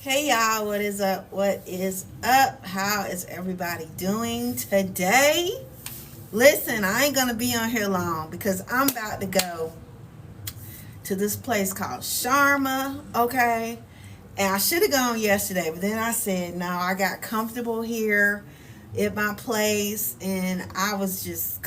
Hey y'all, what is up? What is up? How is everybody doing today? Listen, I ain't gonna be on here long because I'm about to go to this place called Sharma, okay? And I should have gone yesterday, but then I said, no, I got comfortable here at my place and I was just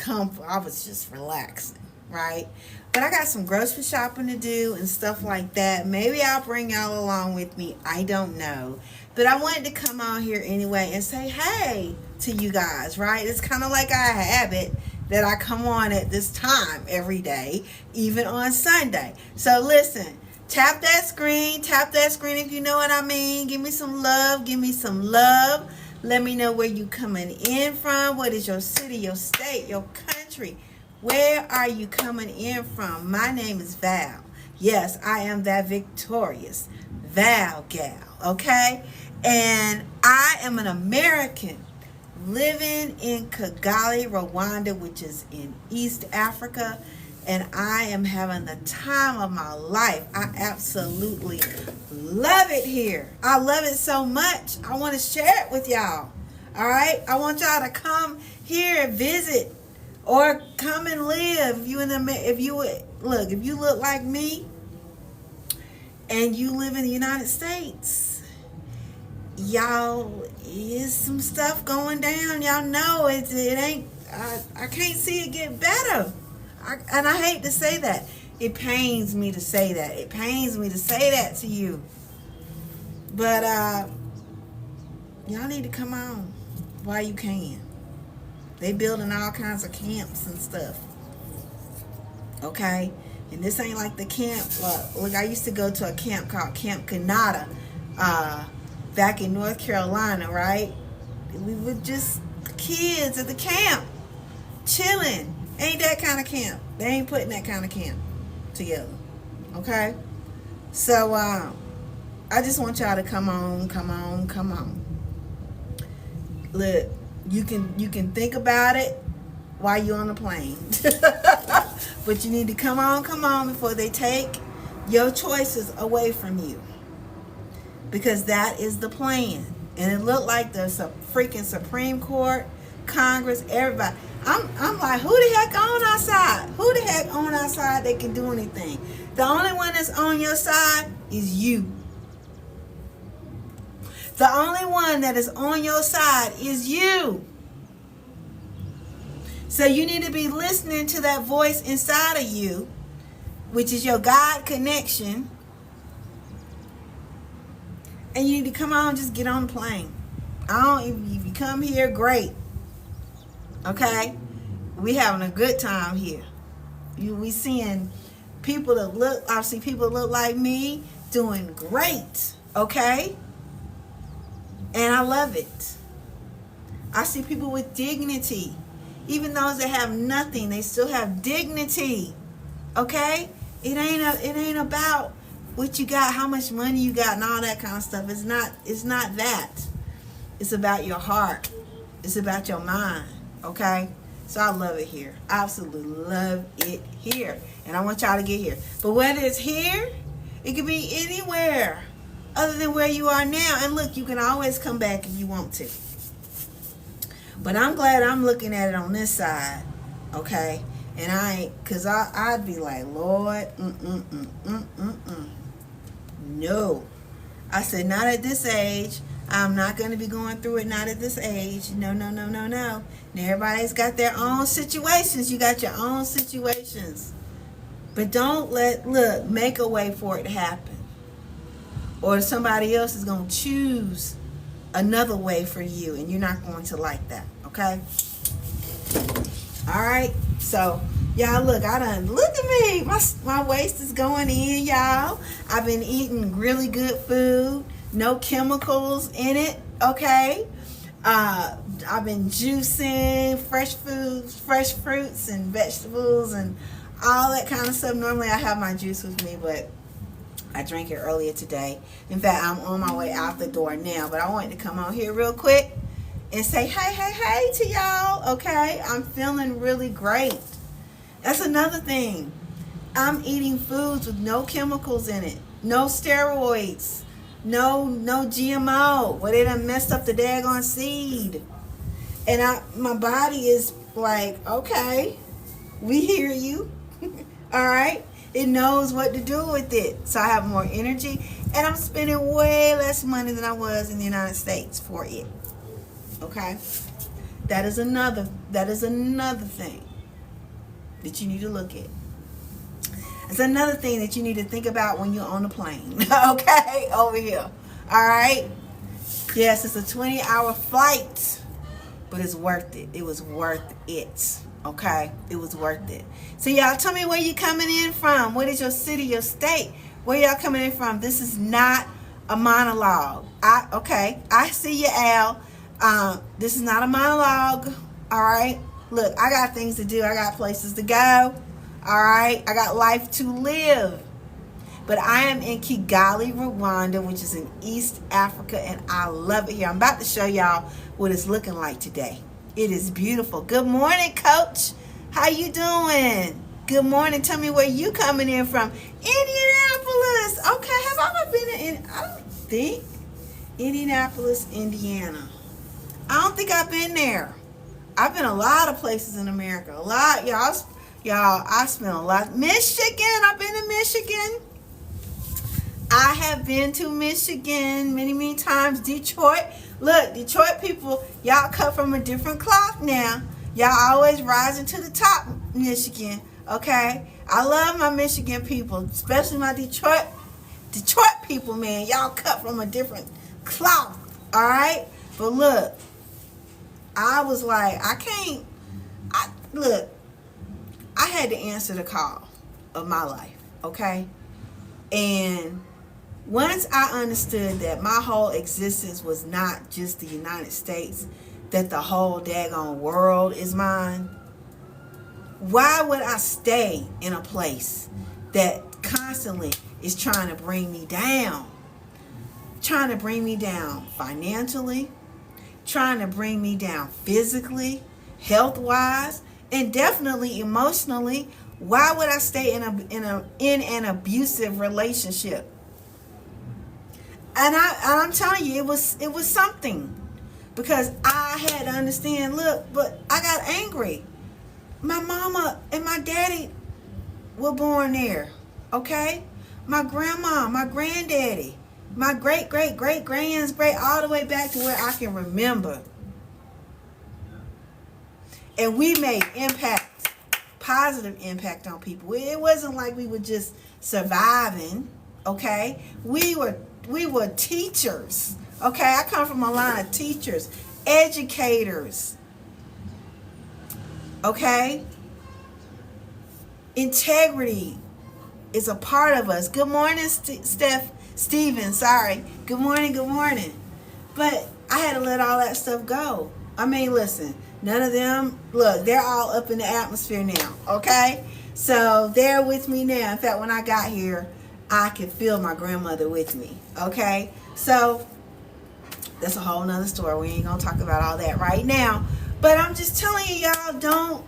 relaxing, right? But I got some grocery shopping to do and stuff like that. Maybe I'll bring y'all along with me. I don't know. But I wanted to come on here anyway and say hey to you guys, right? It's kind of like a habit that I come on at this time every day, even on Sunday. So listen, tap that screen if you know what I mean. Give me some love, give me some love. Let me know where you coming in from. What is your city, your state, your country? Where are you coming in from? My name is Val. Yes, I am that victorious Val gal, okay? And I am an American living in Kigali, Rwanda, which is in East Africa, and I am having the time of my life. I absolutely love it here. I love it so much. I want to share it with y'all. All right? I want y'all to come here and visit or come and live. If you look like me and you live in the United States, y'all, is some stuff going down. Y'all know it ain't. I can't see it get better. And I hate to say that. It pains me to say that. It pains me to say that to you. But y'all need to come on while you can. They building all kinds of camps and stuff. Okay? And this ain't like the camp. Look, I used to go to a camp called Camp Kanata back in North Carolina, right? We were just kids at the camp, chilling. Ain't that kind of camp. They ain't putting that kind of camp together. Okay? So, I just want y'all to come on. Look, you can think about it while you're on the plane. But you need to come on before they take your choices away from you. Because that is the plan. And it looked like the freaking Supreme Court, Congress, everybody. I'm like, who the heck on our side? Who the heck on our side that can do anything? The only one that's on your side is you. The only one that is on your side is you. So you need to be listening to that voice inside of you, which is your God connection. And you need to come on, just get on the plane. If you come here, great. Okay? We having a good time here. We seeing people that look, I see people that look like me doing great. Okay? And I love it. I see people with dignity. Even those that have nothing, they still have dignity. Okay? It ain't about what you got, how much money you got, and all that kind of stuff. It's not that. It's about your heart. It's about your mind. Okay? So I love it here. I absolutely love it here. And I want y'all to get here. But whether it's here, it could be anywhere other than where you are now. And look, you can always come back if you want to. But I'm glad I'm looking at it on this side. Okay? And because I'd be like, Lord, no. I said, not at this age. I'm not going to be going through it, not at this age. No. And everybody's got their own situations. You got your own situations. But don't make a way for it to happen. Or somebody else is going to choose another way for you, and you're not going to like that. Okay? All right? So, y'all, look at me. My waist is going in, y'all. I've been eating really good food. No chemicals in it, okay? I've been juicing fresh fruits and vegetables and all that kind of stuff. Normally I have my juice with me, but I drank it earlier today. In fact, I'm on my way out the door now, but I wanted to come on here real quick and say hey to y'all, okay? I'm feeling really great. That's another thing. I'm eating foods with no chemicals in it, no steroids. no GMO, where they done messed up the daggone seed. And my body is like, okay, we hear you. All right. It knows what to do with it. So I have more energy, and I'm spending way less money than I was in the United States for it. Okay. That is another thing that you need to look at. It's another thing that you need to think about when you're on the plane. Okay, over here. All right. Yes, it's a 20-hour flight, but it's worth it. It was worth it. Okay, it was worth it. So y'all, tell me where you coming in from. What is your city, your state? Where y'all coming in from? This is not a monologue. I see you, Al. This is not a monologue. All right. Look, I got things to do. I got places to go. All right. I got life to live. But I am in Kigali, Rwanda, which is in East Africa, and I love it here. I'm about to show y'all what it's looking like today. It is beautiful. Good morning, Coach. How you doing? Good morning. Tell me where you coming in from. Indianapolis. Okay. Have I ever been in? I don't think. Indianapolis, Indiana. I don't think I've been there. I've been a lot of places in America. A lot. Y'all, I spent a lot. Michigan. I've been to Michigan. I have been to Michigan many, many times. Detroit. Look, Detroit people, y'all cut from a different cloth now. Y'all always rising to the top, Michigan. Okay? I love my Michigan people, especially my Detroit people, man. Y'all cut from a different cloth. All right? But look, I was like, I had to answer the call of my life. Okay? And once I understood that my whole existence was not just the United States, that the whole daggone world is mine, why would I stay in a place that constantly is trying to bring me down? Trying to bring me down financially, trying to bring me down physically, health-wise, and definitely emotionally. Why would I stay in an abusive relationship? And I'm telling you, it was something, because I had to understand. Look, but I got angry. My mama and my daddy were born there. Okay, my grandma, my granddaddy, my great grands, all the way back to where I can remember. And we made positive impact on people. It wasn't like we were just surviving. Okay, we were teachers. Okay, I come from a line of teachers, educators. Okay, integrity is a part of us. Good morning, Steven. Sorry. Good morning. But I had to let all that stuff go. I mean, listen, none of them, look, they're all up in the atmosphere now. Okay, so they're with me now. In fact, when I got here, I could feel my grandmother with me. Okay, so that's a whole nother story. We ain't gonna talk about all that right now. But I'm just telling you, y'all,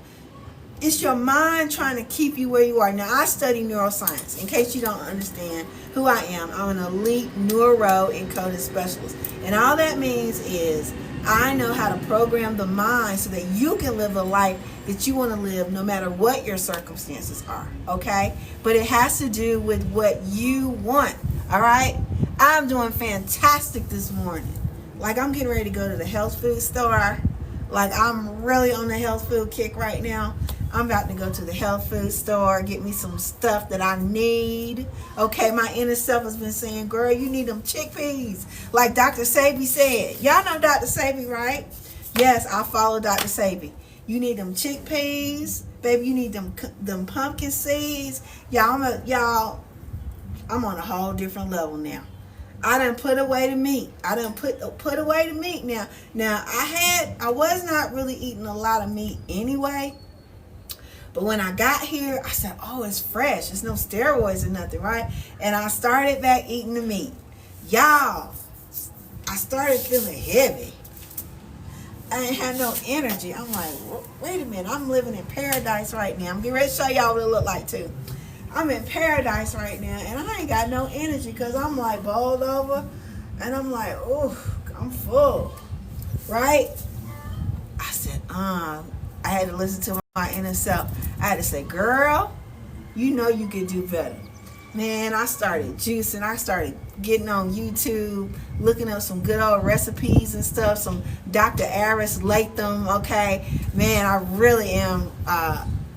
it's your mind trying to keep you where you are. Now, I study neuroscience. In case you don't understand who I am, I'm an elite neuro-encoded specialist. And all that means is I know how to program the mind so that you can live a life that you want to live no matter what your circumstances are, okay? But it has to do with what you want, all right? I'm doing fantastic this morning. Like, I'm getting ready to go to the health food store. Like, I'm really on the health food kick right now. I'm about to go to the health food store, get me some stuff that I need. Okay, my inner self has been saying, girl, you need them chickpeas. Like Dr. Sabi said. Y'all know Dr. Sabi, right? Yes, I follow Dr. Sabi. You need them chickpeas. Baby, you need them pumpkin seeds. Y'all, I'm on a whole different level now. I done put away the meat. I done put away the meat now. Now, I was not really eating a lot of meat anyway. But when I got here, I said, oh, it's fresh. It's no steroids or nothing, right? And I started back eating the meat. Y'all, I started feeling heavy. I ain't had no energy. I'm like, wait a minute. I'm living in paradise right now. I'm getting ready to show y'all what it looked like, too. I'm in paradise right now, and I ain't got no energy because I'm like bowled over, and I'm like, oh, I'm full, right? I said, I had to listen to my inner self. I had to say, girl, you know you could do better. Man, I started juicing. I started getting on YouTube, looking up some good old recipes and stuff, some Dr. Aris Latham, okay? Man, I really am,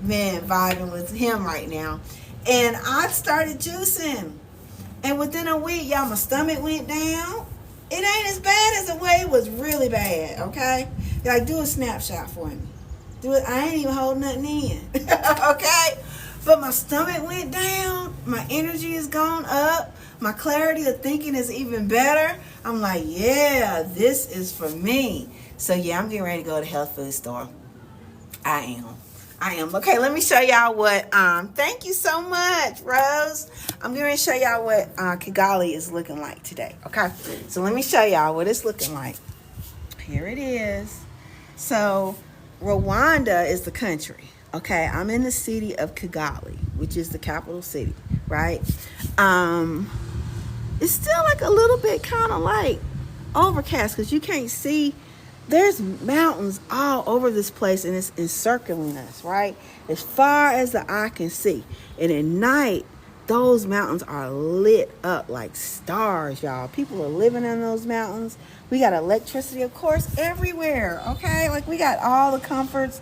vibing with him right now. And I started juicing. And within a week, y'all, my stomach went down. It ain't as bad as the way it was really bad, okay? Like, do a snapshot for me. Do it. I ain't even holding nothing in, okay? But my stomach went down. My energy is gone up. My clarity of thinking is even better. I'm like, yeah, this is for me. So, yeah, I'm getting ready to go to the health food store. I am. Okay, let me show y'all what, thank you so much, Rose. I'm going to show y'all what Kigali is looking like today, okay? So let me show y'all what it's looking like. Here it is. So Rwanda is the country, okay? I'm in the city of Kigali, which is the capital city, right? It's still like a little bit kind of like overcast because you can't see. There's mountains all over this place, and it's encircling us, right? As far as the eye can see. And at night, those mountains are lit up like stars, y'all. People are living in those mountains. We got electricity, of course, everywhere, okay? Like, we got all the comforts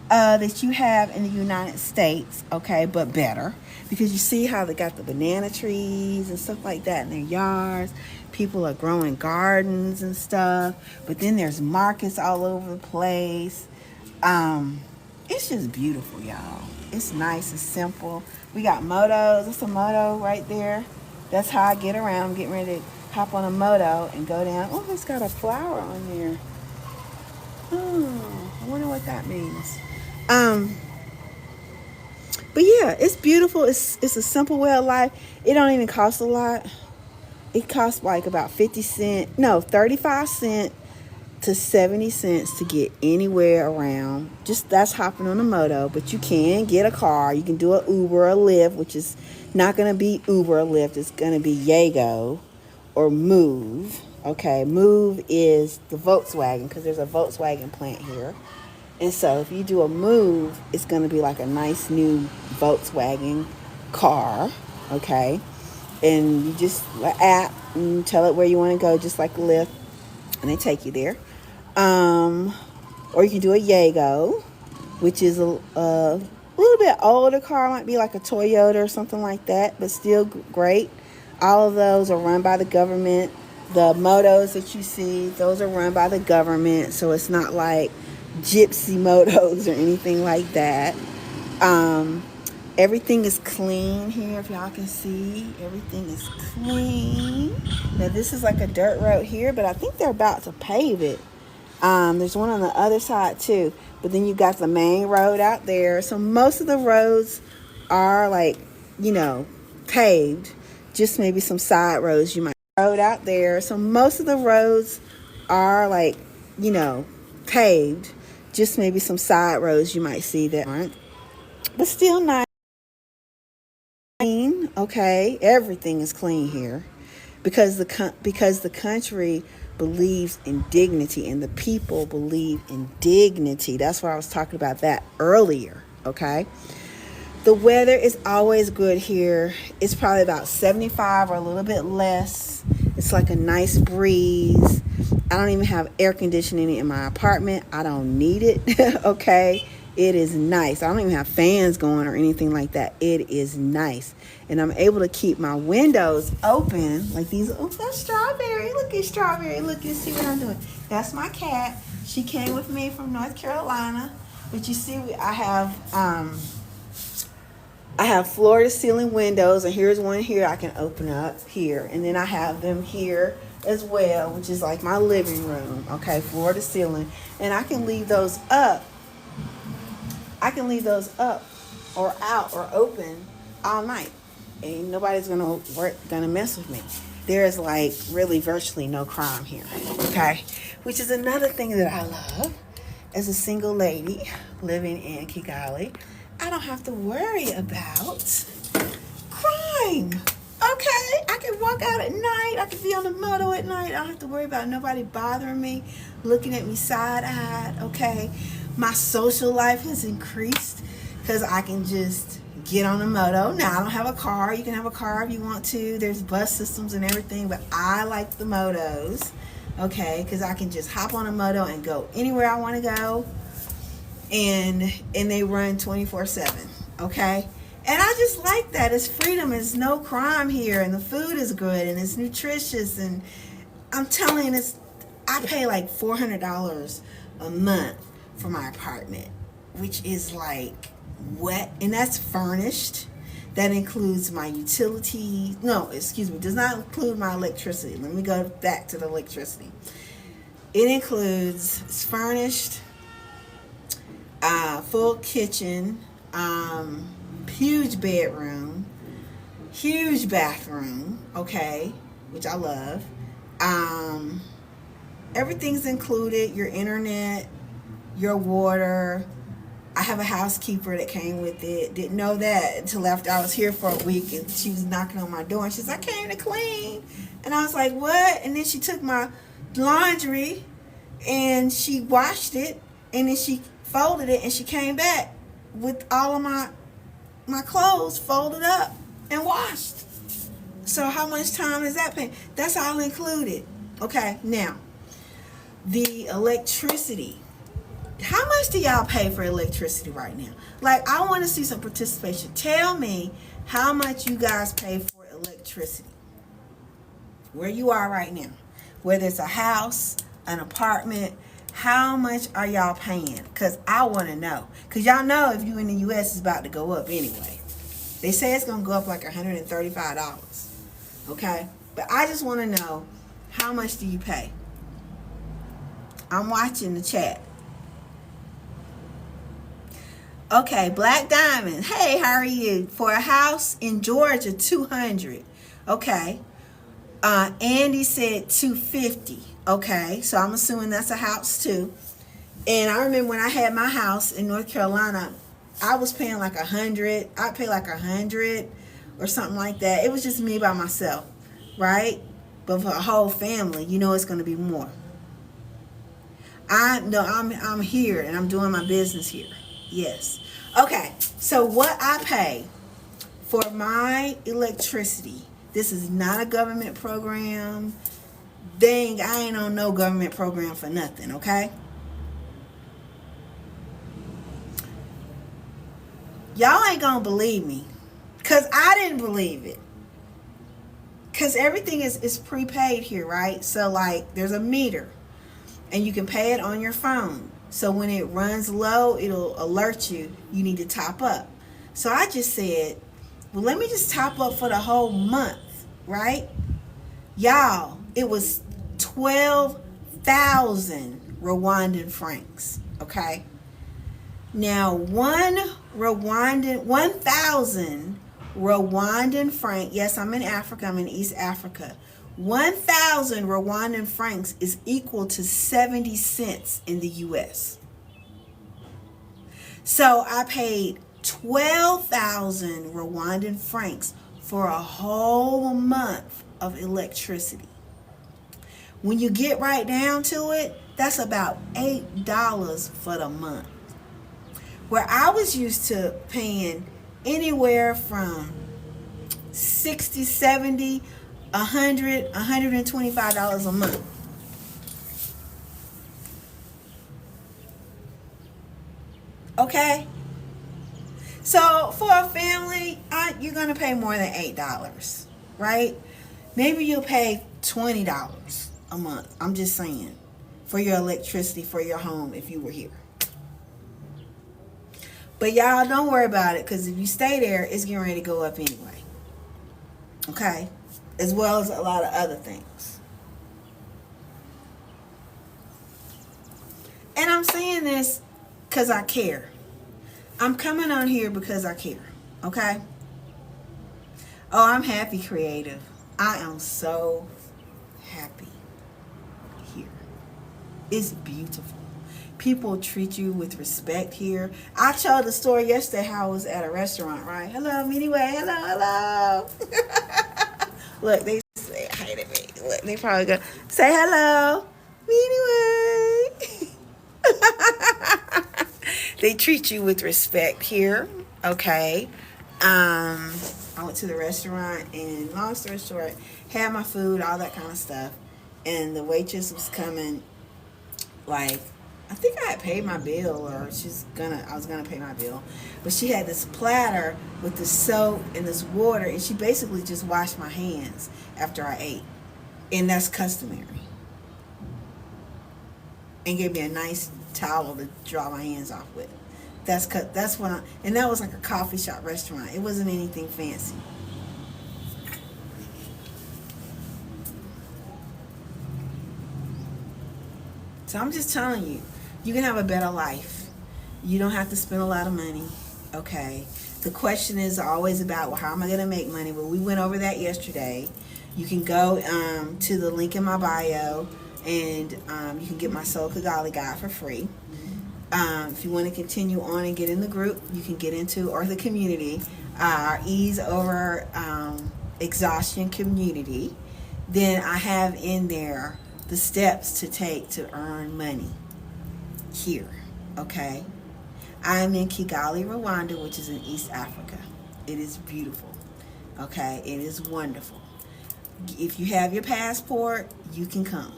that you have in the United States, okay, but better. Because you see how they got the banana trees and stuff like that in their yards. People are growing gardens and stuff. But then there's markets all over the place. It's just beautiful, y'all. It's nice and simple. We got motos. That's a moto right there. That's how I get around. I'm getting ready to hop on a moto and go down. Oh, it's got a flower on there. Oh, I wonder what that means. But yeah, it's beautiful. It's a simple way of life. It don't even cost a lot. It costs like about 35 cents to 70 cents to get anywhere around. Just that's hopping on a moto, but you can get a car. You can do an Uber or Lyft, which is not going to be Uber or Lyft. It's going to be Yago or Move. Okay, Move is the Volkswagen because there's a Volkswagen plant here. And so if you do a Move, it's going to be like a nice new Volkswagen car, okay? And you just app and tell it where you want to go, just like Lyft, and they take you there. Or you can do a Yago, which is a little bit older car, might be like a Toyota or something like that, but still great. All of those are run by the government. The motos that you see, those are run by the government, so it's not like gypsy motos or anything like that. Everything is clean here, if y'all can see. Everything is clean. Now, this is like a dirt road here, but I think they're about to pave it. There's one on the other side, too. But then you got the main road out there. So most of the roads are, like, paved. Just maybe some side roads you might road out there. So most of the roads are, like, paved. Just maybe some side roads you might see that aren't. But still nice. Okay, everything is clean here because the country believes in dignity and the people believe in dignity. That's why I was talking about that earlier, okay? The weather is always good here. It's probably about 75 or a little bit less. It's like a nice breeze. I don't even have air conditioning in my apartment. I don't need it, okay? It is nice. I don't even have fans going or anything like that. It is nice. And I'm able to keep my windows open like these. Oh, that's Strawberry. Look at Strawberry. Look and see what I'm doing. That's my cat. She came with me from North Carolina. But you see, I have floor to ceiling windows. And here's one here I can open up here. And then I have them here as well, which is like my living room. Okay, floor to ceiling. And I can leave those up. Or out or open all night. Ain't nobody's gonna mess with me. There is like really virtually no crime here. Okay? Which is another thing that I love. As a single lady living in Kigali, I don't have to worry about fine. Okay, I can walk out at night. I can be on the moto at night. I don't have to worry about nobody bothering me, looking at me side-eyed. Okay, my social life has increased because I can just get on a moto. Now, I don't have a car. You can have a car if you want to. There's bus systems and everything, but I like the motos, okay, because I can just hop on a moto and go anywhere I want to go, and they run 24/7, okay? And I just like that. It's freedom. It's no crime here, and the food is good, and it's nutritious, and I'm telling you, I pay like $400 a month for my apartment, which is like what? And that's furnished. That includes my utility. No, excuse me, does not include my electricity. Let me go back to the electricity. It includes, it's furnished, full kitchen, huge bedroom, huge bathroom, okay, which I love. Everything's included, your internet, your water. I have a housekeeper that came with it. Didn't know that until after I was here for a week, and she was knocking on my door, and she's like, I came to clean. And I was like, what? And then she took my laundry and she washed it, and then she folded it, and she came back with all of my clothes folded up and washed. So how much time is that paying? That's all included. Okay, now the electricity. How much do y'all pay for electricity right now? Like, I want to see some participation. Tell me how much you guys pay for electricity. Where you are right now. Whether it's a house, an apartment, how much are y'all paying? Because I want to know. Because y'all know if you in the U.S., it's about to go up anyway. They say it's going to go up like $135. Okay? But I just want to know, how much do you pay? I'm watching the chat. Okay, Black Diamond. Hey, how are you? For a house in Georgia, $200. Okay. Andy said $250. Okay, so I'm assuming that's a house too. And I remember when I had my house in North Carolina, I was paying like $100. I'd pay like $100 or something like that. It was just me by myself, right? But for a whole family, you know it's going to be more. I'm here and I'm doing my business here. Yes. Okay, so what I pay for my electricity, this is not a government program. Dang, I ain't on no government program for nothing, okay? Y'all ain't gonna believe me, because I didn't believe it. Because everything is prepaid here, right? So, like, there's a meter, and you can pay it on your phone. So when it runs low, it'll alert you need to top up. So I just said, well, let me just top up for the whole month, right? Y'all, it was 12,000 Rwandan francs, okay? Now, 1,000 Rwandan franc, yes, I'm in Africa, I'm in East Africa. 1,000 Rwandan francs is equal to 70 cents in the U.S. So I paid 12,000 Rwandan francs for a whole month of electricity. When you get right down to it, that's about $8 for the month. Where I was used to paying anywhere from $60, $70, $100, $125 a month. Okay? So for a family, you're going to pay more than $8, right? Maybe you'll pay $20 a month. I'm just saying. For your electricity, for your home, if you were here. But y'all don't worry about it, because if you stay there, it's getting ready to go up anyway. Okay? As well as a lot of other things. And I'm saying this because I care. I'm coming on here because I care. Okay? Oh, I'm happy, creative. I am so happy here. It's beautiful. People treat you with respect here. I told the story yesterday how I was at a restaurant, right? Hello, anyway. Hello. Look, they say hi to me. Look, they probably go say hello, anyway. They treat you with respect here, okay? I went to the restaurant, and long story short, had my food, all that kind of stuff, and the waitress was coming, like, I think I had paid my bill, or I was gonna pay my bill, but she had this platter with the soap and this water, and she basically just washed my hands after I ate, and that's customary, and gave me a nice towel to dry my hands off with. That's when and that was like a coffee shop restaurant. It wasn't anything fancy. So I'm just telling you, you can have a better life. You don't have to spend a lot of money, okay? The question is always about, well, how am I going to make money? Well, we went over that yesterday. You can go to the link in my bio, and you can get my Soul Kigali guide for free. If you want to continue on and get in the group, you can get into, or the community, our Ease Over Exhaustion community. Then I have in there the steps to take to earn money here, okay? I am in Kigali, Rwanda, which is in East Africa. It is beautiful, okay? It is wonderful. If you have your passport, you can come,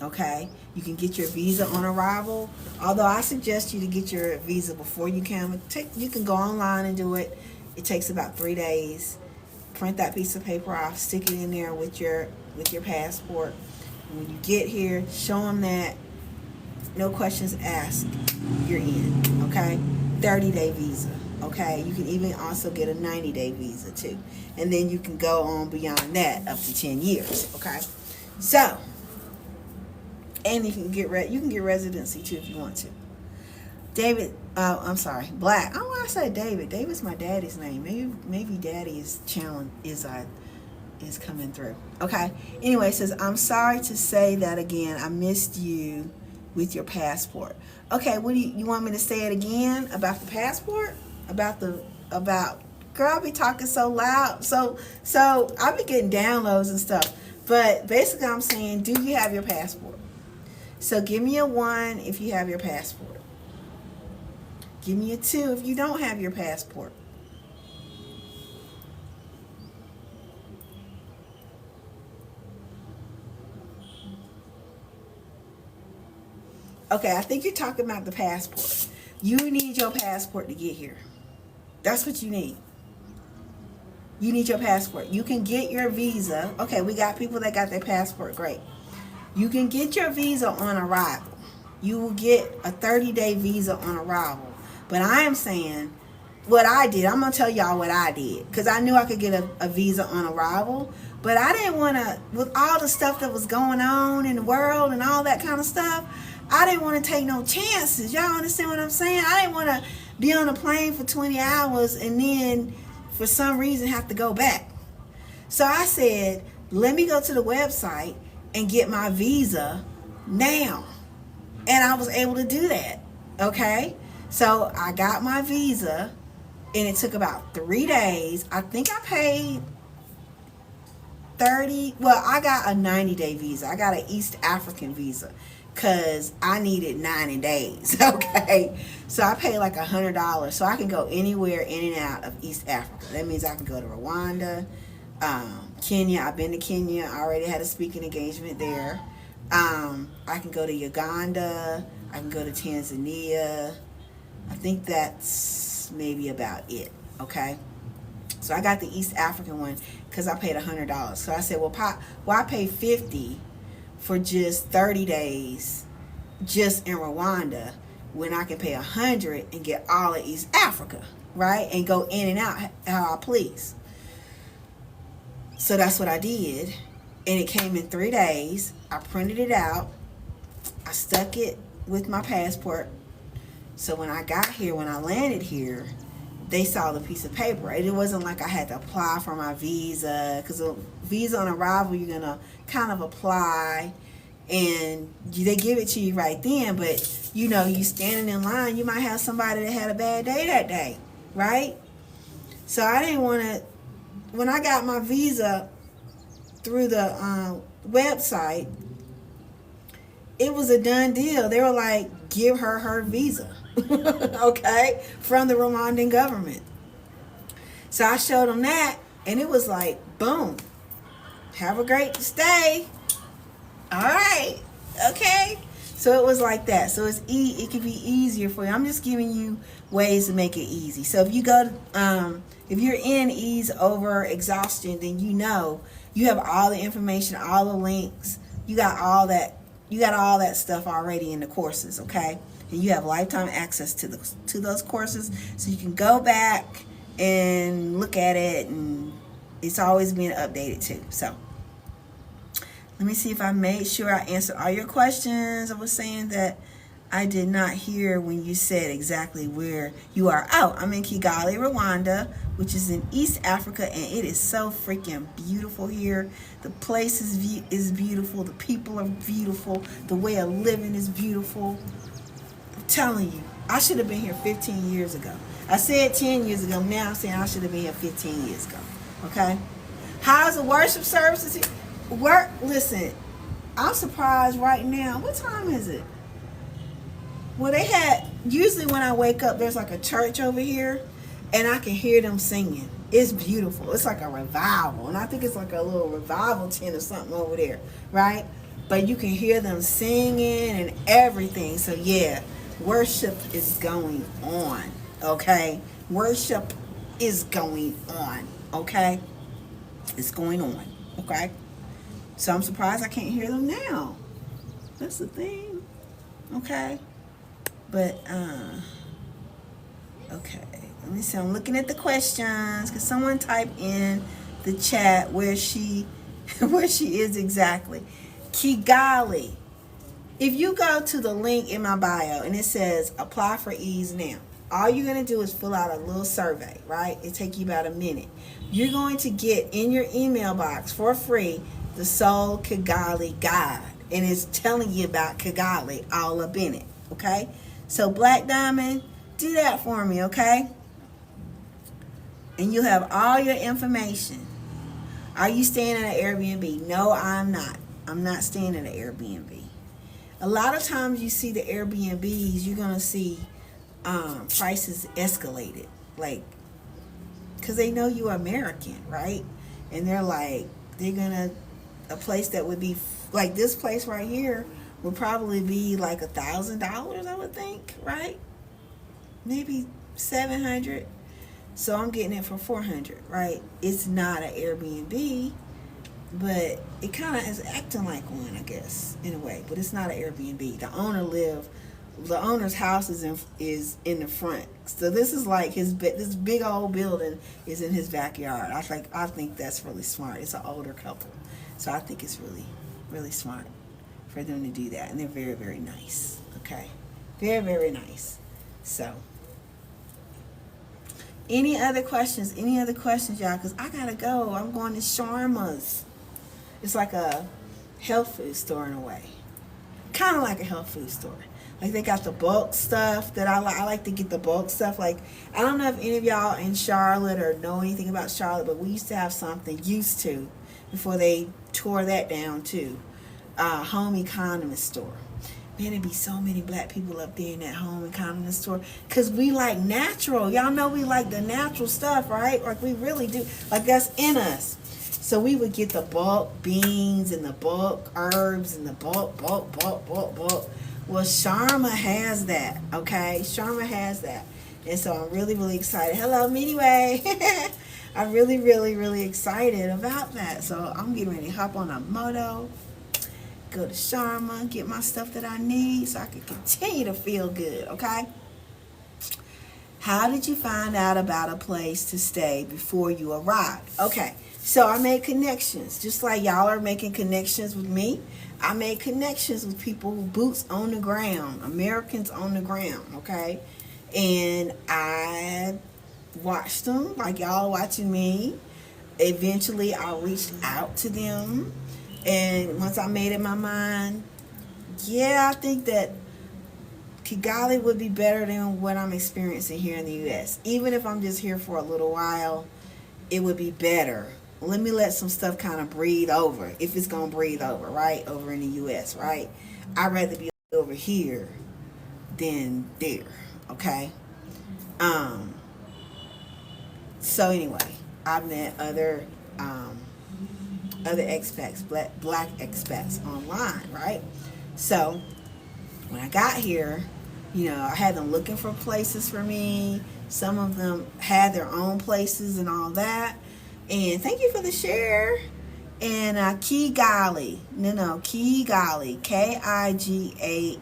okay? You can get your visa on arrival, although I suggest you to get your visa before you come. You can go online and do it. It takes about 3 days. Print that piece of paper off, stick it in there with your passport. When you get here, show them that, no questions asked, you're in, okay? 30-day visa, okay? You can even also get a 90-day visa too. And then you can go on beyond that up to 10 years, okay? So, and you can get residency too if you want to. Black. I don't want to say David. David's my daddy's name. Maybe Daddy is coming through. Okay. Anyway, it says, I'm sorry to say that again. I missed you with your passport. Okay, what do you want me to say it again about the passport? Girl, I be talking so loud. So I be getting downloads and stuff. But basically I'm saying, do you have your passport? So give me a 1 if you have your passport. Give me a 2 if you don't have your passport. Okay, I think you're talking about the passport. You need your passport to get here. That's what you need. You need your passport. You can get your visa. Okay, we got people that got their passport. Great. You can get your visa on arrival. You will get a 30-day visa on arrival. But I am saying what I did. I'm going to tell y'all what I did. Because I knew I could get a visa on arrival. But I didn't want to, with all the stuff that was going on in the world and all that kind of stuff, I didn't want to take no chances. Y'all understand what I'm saying? I didn't want to be on a plane for 20 hours and then for some reason have to go back. So I said, let me go to the website and get my visa now. And I was able to do that. Okay? So I got my visa and it took about 3 days. I think I paid I got a 90-day visa. I got an East African visa because I needed 90 days. Okay? So I paid like $100 so I can go anywhere in and out of East Africa. That means I can go to Rwanda, Kenya. I've been to Kenya. I already had a speaking engagement there. I can go to Uganda. I can go to Tanzania. I think that's maybe about it. Okay? So I got the East African one because I paid $100. So I said, well, I paid $50 for just 30 days just in Rwanda when I can pay $100 and get all of East Africa, right? And go in and out how I please. So that's what I did. And it came in 3 days. I printed it out. I stuck it with my passport. So when I got here, when I landed here, they saw the piece of paper. It wasn't like I had to apply for my visa, because a visa on arrival, you're going to kind of apply and they give it to you right then. But you know, you standing in line, you might have somebody that had a bad day that day, right? So I didn't want to. When I got my visa through the website, it was a done deal. They were like, give her visa, okay, from the Rwandan government. So I showed them that, and it was like, boom, have a great stay. All right, okay. So it was like that. So it could be easier for you. I'm just giving you ways to make it easy. So if you go to, if you're in Ease Over Exhaustion, then you know you have all the information, all the links. You got all that. You got all that stuff already in the courses, okay? And you have lifetime access to those courses, so you can go back and look at it, and it's always being updated too. So let me see if I made sure I answered all your questions. I was saying that I did not hear when you said exactly where you are. Oh, I'm in Kigali, Rwanda, which is in East Africa, and it is so freaking beautiful here. The place is beautiful. The people are beautiful. The way of living is beautiful. I'm telling you, I should have been here 15 years ago. I said 10 years ago. Now I'm saying I should have been here 15 years ago. Okay? How's the worship services here? Listen, I'm surprised right now. What time is it? Well, they had, usually when I wake up, there's like a church over here, and I can hear them singing. It's beautiful. It's like a revival, and I think it's like a little revival tent or something over there, right? But you can hear them singing and everything. So yeah, worship is going on, okay? Worship is going on, okay? It's going on, okay? So I'm surprised I can't hear them now. That's the thing, okay? But, okay, let me see. I'm looking at the questions because someone typed in the chat where she is exactly. Kigali. If you go to the link in my bio and it says apply for Ease now, all you're going to do is fill out a little survey, right? It takes you about a minute. You're going to get in your email box for free the Soul Kigali guide, and it's telling you about Kigali all up in it, okay? So Black Diamond, do that for me, okay? And you have all your information. Are you staying in an Airbnb? No, I'm not. I'm not staying in an Airbnb. A lot of times you see the Airbnbs, you're going to see prices escalated. Like, because they know you're American, right? And they're like, they're going to, a place that would be, like this place right here, would probably be like $1,000, I would think, right? Maybe $700. So I'm getting it for $400, right? It's not an Airbnb, but it kind of is acting like one, I guess, in a way. But it's not an Airbnb. The owner's house is in the front. So this is like this big old building is in his backyard. I think that's really smart. It's an older couple, so I think it's really, really smart for them to do that, and they're very, very nice. Okay, very, very nice. So any other questions, y'all? Because I gotta go. I'm going to Sharma's. It's like a health food store in a way, kind of like a health food store. Like they got the bulk stuff that I like. I like to get the bulk stuff. Like, I don't know if any of y'all in Charlotte or know anything about Charlotte, but we used to have something, used to, before they tore that down too. Home economist store. Man, there'd be so many black people up there in that home economist store because we like natural. Y'all know we like the natural stuff, right? Like we really do. Like that's in us. So we would get the bulk beans and the bulk herbs and the bulk. Well, Sharma has that, okay? Sharma has that. And so I'm really, really excited. Hello, Midway. I'm really, really, really excited about that. So I'm getting ready to hop on a moto, go to Sharma, get my stuff that I need so I can continue to feel good, okay? How did you find out about a place to stay before you arrived? Okay, so I made connections. Just like y'all are making connections with me, I made connections with people who boots on the ground, Americans on the ground, okay? And I watched them like y'all watching me. Eventually, I reached out to them. And once I made up my mind, yeah, I think that Kigali would be better than what I'm experiencing here in the U.S. Even if I'm just here for a little while, it would be better. Let me let some stuff kind of breathe over, if it's going to breathe over, right? Over in the U.S., right? I'd rather be over here than there, okay? Um, so anyway, I met other expats, black expats online, right? So when I got here, I had them looking for places for me. Some of them had their own places and all that. And thank you for the share. And Kigali, Kigali, Kigali,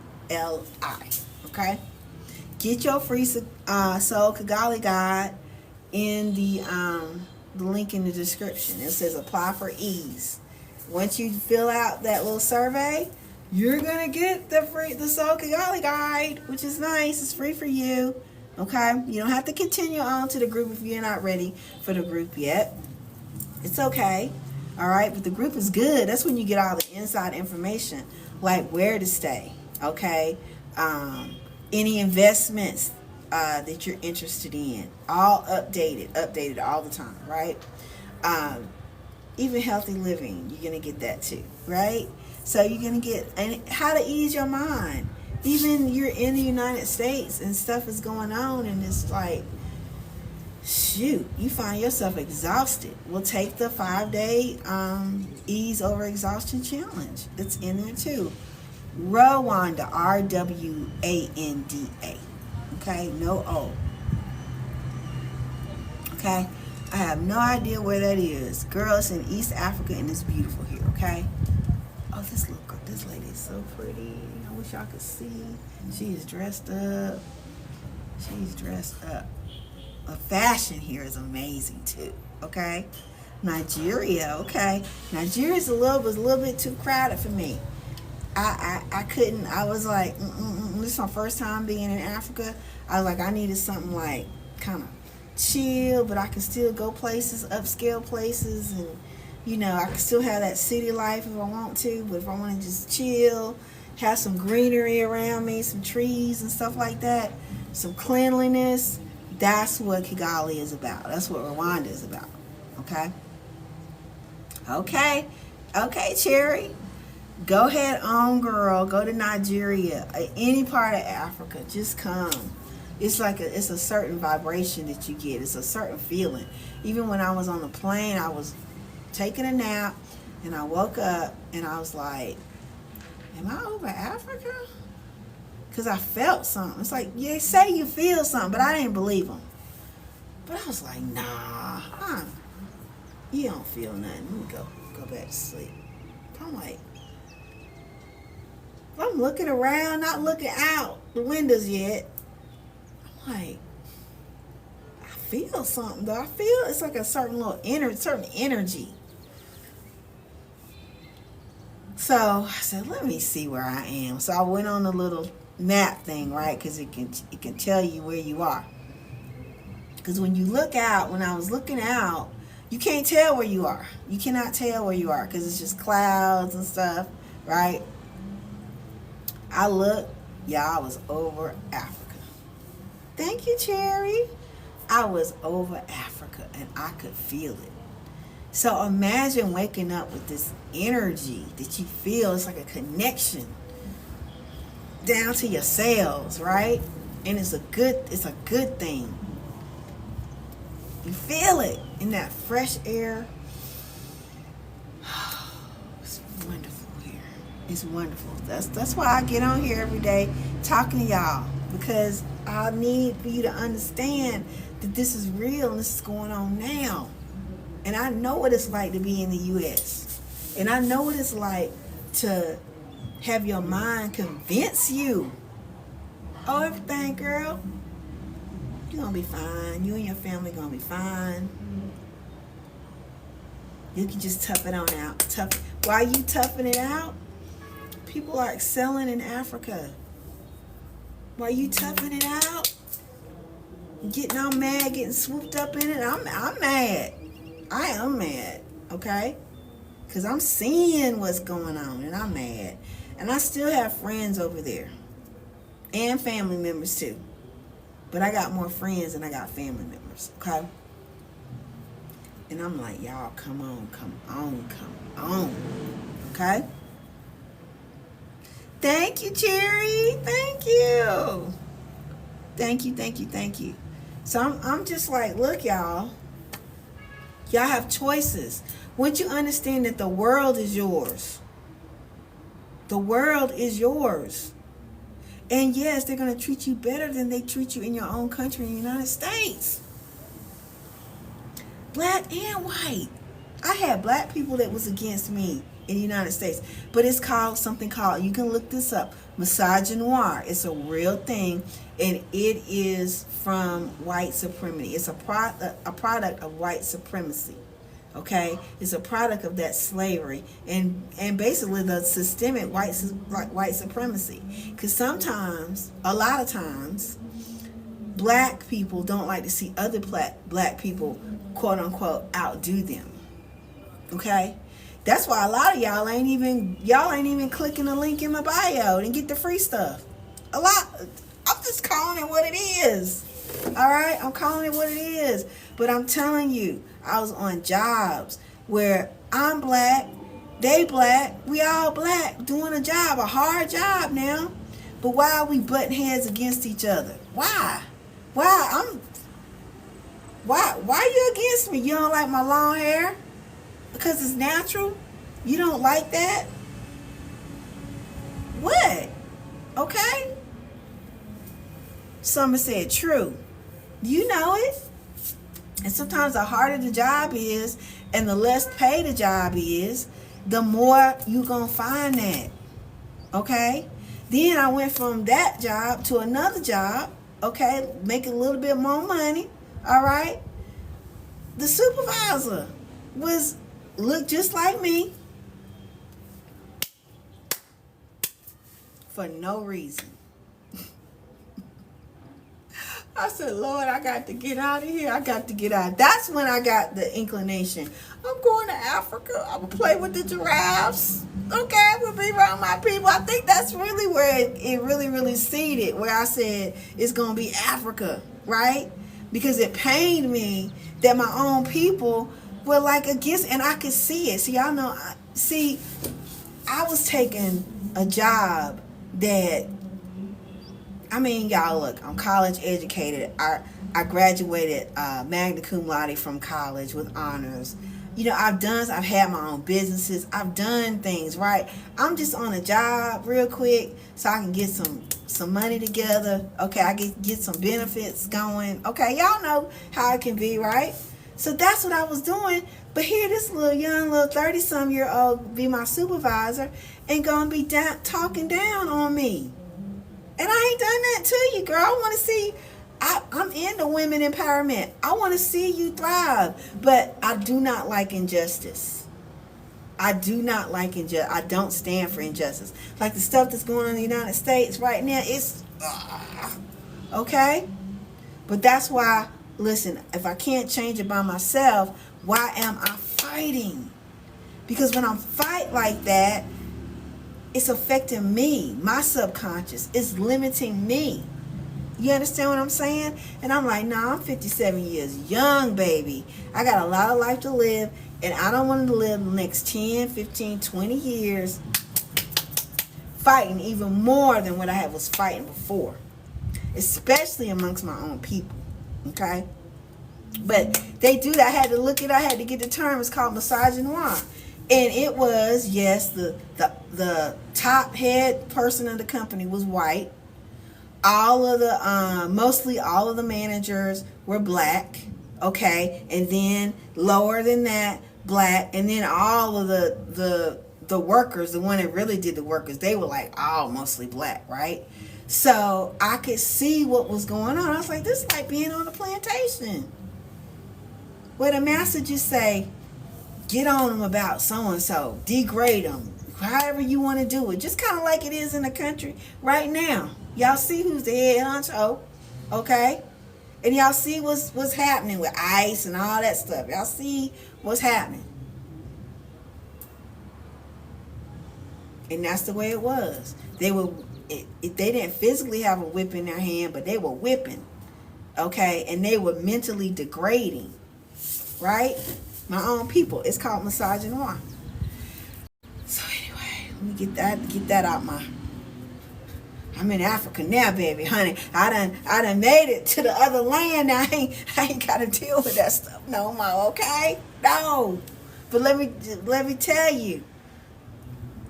okay? Get your free Soul Kigali guide in the link in the description. It says apply for Ease. Once you fill out that little survey, you're gonna get the Soul Kigali guide, which is nice. It's free for you. Okay, you don't have to continue on to the group if you're not ready for the group yet. It's okay. All right, but the group is good. That's when you get all the inside information, like where to stay. Okay, any investments that you're interested in, all updated all the time, right? Even healthy living, you're gonna get that too, right? So you're gonna get, and how to ease your mind. Even you're in the United States and stuff is going on, and it's like, shoot, you find yourself exhausted. We'll take the 5-day Ease Over Exhaustion challenge. It's in there too. Rwanda, Rwanda. Okay, no O. Okay, I have no idea where that is. Girl, it's in East Africa and it's beautiful here. Okay. Oh, this lady is so pretty. I wish y'all could see. She is dressed up. She's dressed up. The fashion here is amazing too. Okay. Nigeria. Okay. Nigeria was a little bit too crowded for me. I couldn't. I was like, this is my first time being in Africa. I was like, I needed something like kind of chill, but I can still go places, upscale places, and I can still have that city life if I want to. But if I want to just chill, have some greenery around me, some trees and stuff like that, some cleanliness, that's what Kigali is about. That's what Rwanda is about. Okay, Cherry. Go ahead on, girl. Go to Nigeria, any part of Africa. Just come. It's like it's a certain vibration that you get. It's a certain feeling. Even when I was on the plane, I was taking a nap, and I woke up, and I was like, am I over Africa? Because I felt something. It's like, you say you feel something, but I didn't believe them. But I was like, nah, you don't feel nothing. Let me go back to sleep. I'm like, I'm looking around, not looking out the windows yet. I'm like, I feel something though. I feel it's like a certain energy. So I said, let me see where I am. So I went on a little map thing, right? Because it can tell you where you are. Because when you look out, when I was looking out, you can't tell where you are. You cannot tell where you are because it's just clouds and stuff, right? I looked, I was over Africa. Thank you, Cherry. I was over Africa and I could feel it. So imagine waking up with this energy that you feel. It's like a connection down to your cells, right? And it's a good thing. You feel it in that fresh air. It's wonderful here. It's wonderful. That's why I get on here every day talking to y'all, because I need for you to understand that this is real and this is going on now. And I know what it's like to be in the U.S. And I know what it's like to have your mind convince you, oh, everything, girl, you're going to be fine. You and your family going to be fine. You can just tough it on out. While you toughing it out, people are excelling in Africa. While you toughing it out, getting all mad, getting swooped up in it, I'm mad. I am mad, okay? Because I'm seeing what's going on, and I'm mad. And I still have friends over there. And family members too. But I got more friends than I got family members. Okay? And I'm like, y'all, come on, come on, come on. Okay? Thank you, Cherry. Thank you. Thank you, thank you, thank you. So I'm just like, look, y'all. Y'all have choices. Once you understand that the world is yours. The world is yours. And yes, they're going to treat you better than they treat you in your own country, in the United States. Black and white. I had black people that was against me in the United States. But it's called something called, you can look this up, misogynoir. It's a real thing. And it is from white supremacy. It's a product of white supremacy. Okay? It's a product of that slavery. And basically the systemic white supremacy. Because sometimes, a lot of times, black people don't like to see other black people, quote unquote, outdo them. Okay? That's why a lot of y'all ain't even clicking the link in my bio and get the free stuff. A lot. I'm just calling it what it is. All right? I'm calling it what it is. But I'm telling you, I was on jobs where I'm black, they black, we all black, doing a job, a hard job now. But why are we butting heads against each other? Why? Why you against me? You don't like my long hair? Because it's natural? You don't like that? What? Okay? Someone said true. You know it. And sometimes the harder the job is and the less paid the job is, the more you gonna find that. Okay? Then I went from that job to another job. Okay? Making a little bit more money. All right? The supervisor looked just like me. For no reason. I said, Lord, I got to get out of here. I got to get out. That's when I got the inclination. I'm going to Africa. I will play with the giraffes. Okay, I will be around my people. I think that's really where it really seeded, where I said it's going to be Africa, right? Because it pained me that my own people were like against, and I could see it. See, y'all know, I was taking a job that, I mean, y'all, look, I'm college educated. I graduated magna cum laude from college with honors. You know, I've had my own businesses. I've done things, right? I'm just on a job real quick so I can get some money together. Okay, I get some benefits going. Okay, y'all know how it can be, right? So that's what I was doing. But here this little 30-some-year-old be my supervisor and gonna be talking down on me. And I ain't done that to you, girl. I want to see, I'm into women empowerment. I want to see you thrive. But I do not like injustice. I do not like injustice. I don't stand for injustice. Like the stuff that's going on in the United States right now, it's, okay? But that's why, listen, if I can't change it by myself, why am I fighting? Because when I'm fight like that, it's affecting me, my subconscious. It's limiting me. You understand what I'm saying? And I'm like, nah, I'm 57 years young, baby. I got a lot of life to live, and I don't want to live the next 10, 15, 20 years fighting even more than what I was fighting before, especially amongst my own people. Okay? But they do that. I had to get the term. It's called misogynoir. And it was, yes, the top head person of the company was white. Mostly all of the managers were black, okay? And then lower than that, black. And then all of the workers, the one that really did the workers, they were like all mostly black, right? So I could see what was going on. I was like, this is like being on a plantation, where the master just say, get on them about so-and-so, degrade them, however you want to do it. Just kind of like it is in the country right now. Y'all see who's the head honcho, okay? And y'all see what's happening with ICE and all that stuff. Y'all see what's happening. And that's the way it was. They didn't physically have a whip in their hand, but they were whipping. Okay? And they were mentally degrading. Right? My own people. It's called misogynoir. So anyway, let me get that out my... I'm in Africa now, baby, honey. I done made it to the other land. Now I ain't got to deal with that stuff no more, okay? No. But let me tell you,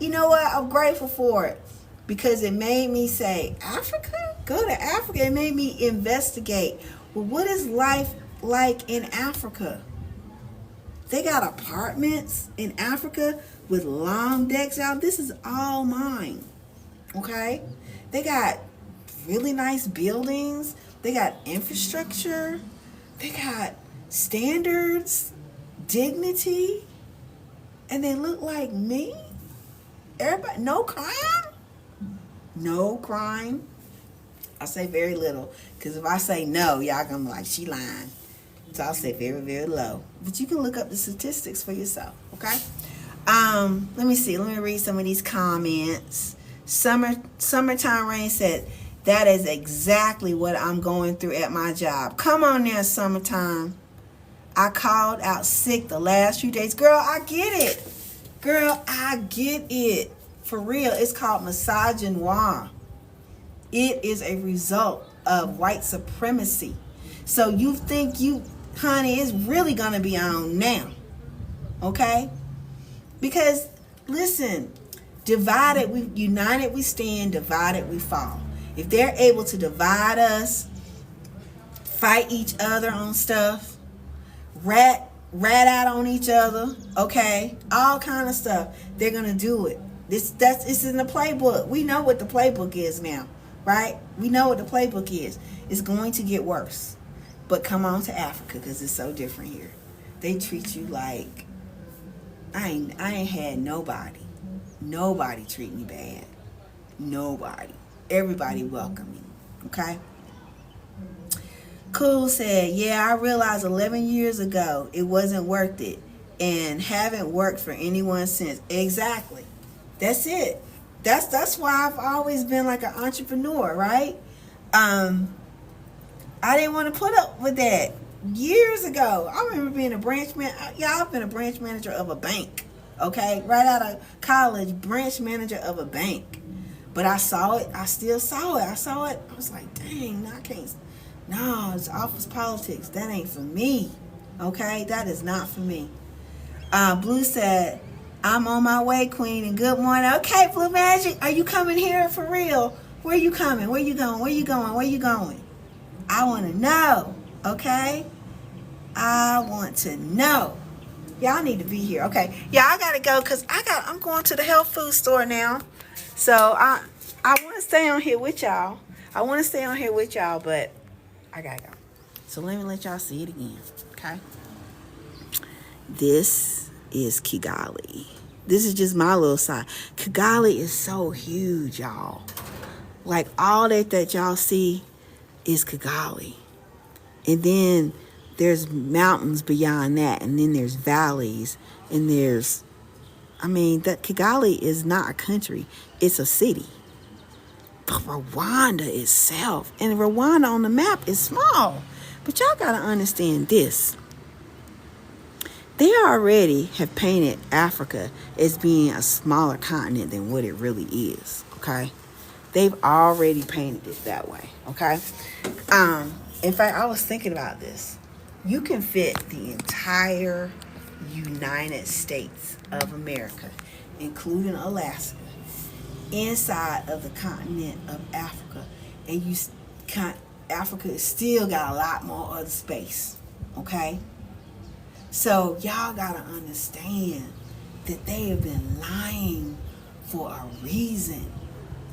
you know what? I'm grateful for it because it made me say, Africa? Go to Africa. It made me investigate. Well, what is life like in Africa? They got apartments in Africa with long decks out. This is all mine, okay? They got really nice buildings. They got infrastructure. They got standards, dignity, and they look like me. Everybody, no crime. No crime. I say very little because if I say no, y'all gonna be like, she lying. So I'll say very, very low. But you can look up the statistics for yourself, okay? Let me see. Let me read some of these comments. Summertime Rain said, that is exactly what I'm going through at my job. Come on now, Summertime. I called out sick the last few days. Girl, I get it. Girl, I get it. For real, it's called misogynoir. It is a result of white supremacy. So you think honey, it's really going to be on now. Okay? Because, listen, united we stand, divided we fall. If they're able to divide us, fight each other on stuff, rat out on each other, okay, all kind of stuff, they're gonna do it. It's in the playbook. We know what the playbook is now, right? We know what the playbook is. It's going to get worse. But come on to Africa because it's so different here. They treat you like I ain't had nobody treat me bad. Nobody. Everybody welcome me. Okay? Cool said, yeah, I realized 11 years ago it wasn't worth it and haven't worked for anyone since. Exactly. That's it. That's why I've always been like an entrepreneur, right? I didn't want to put up with that years ago. I remember being a branch manager. Yeah, I've been a branch manager of a bank. Okay, right out of college, branch manager of a bank. But I saw it. I still saw it. I was like, dang, I can't. No, it's office politics. That ain't for me. Okay, that is not for me. Blue said, I'm on my way, Queen, and good morning. Okay, Blue Magic, are you coming here for real? Where you coming? Where you going? Where you going? Where you going? I want to know. Okay, I want to know. Y'all need to be here. Okay. Yeah, I gotta go because I'm going to the health food store now. So I want to stay on here with y'all. But I gotta go. So let me let y'all see it again. Okay. This is Kigali. This is just my little side. Kigali is so huge, y'all. Like all that y'all see is Kigali. And then there's mountains beyond that, and then there's valleys, and that Kigali is not a country, it's a city. But Rwanda itself, and Rwanda on the map is small. But y'all gotta understand this. They already have painted Africa as being a smaller continent than what it really is, okay? They've already painted it that way, okay? In fact, I was thinking about this. You can fit the entire United States of America, including Alaska, inside of the continent of Africa. And Africa has still got a lot more other space, okay? So y'all gotta understand that they have been lying for a reason.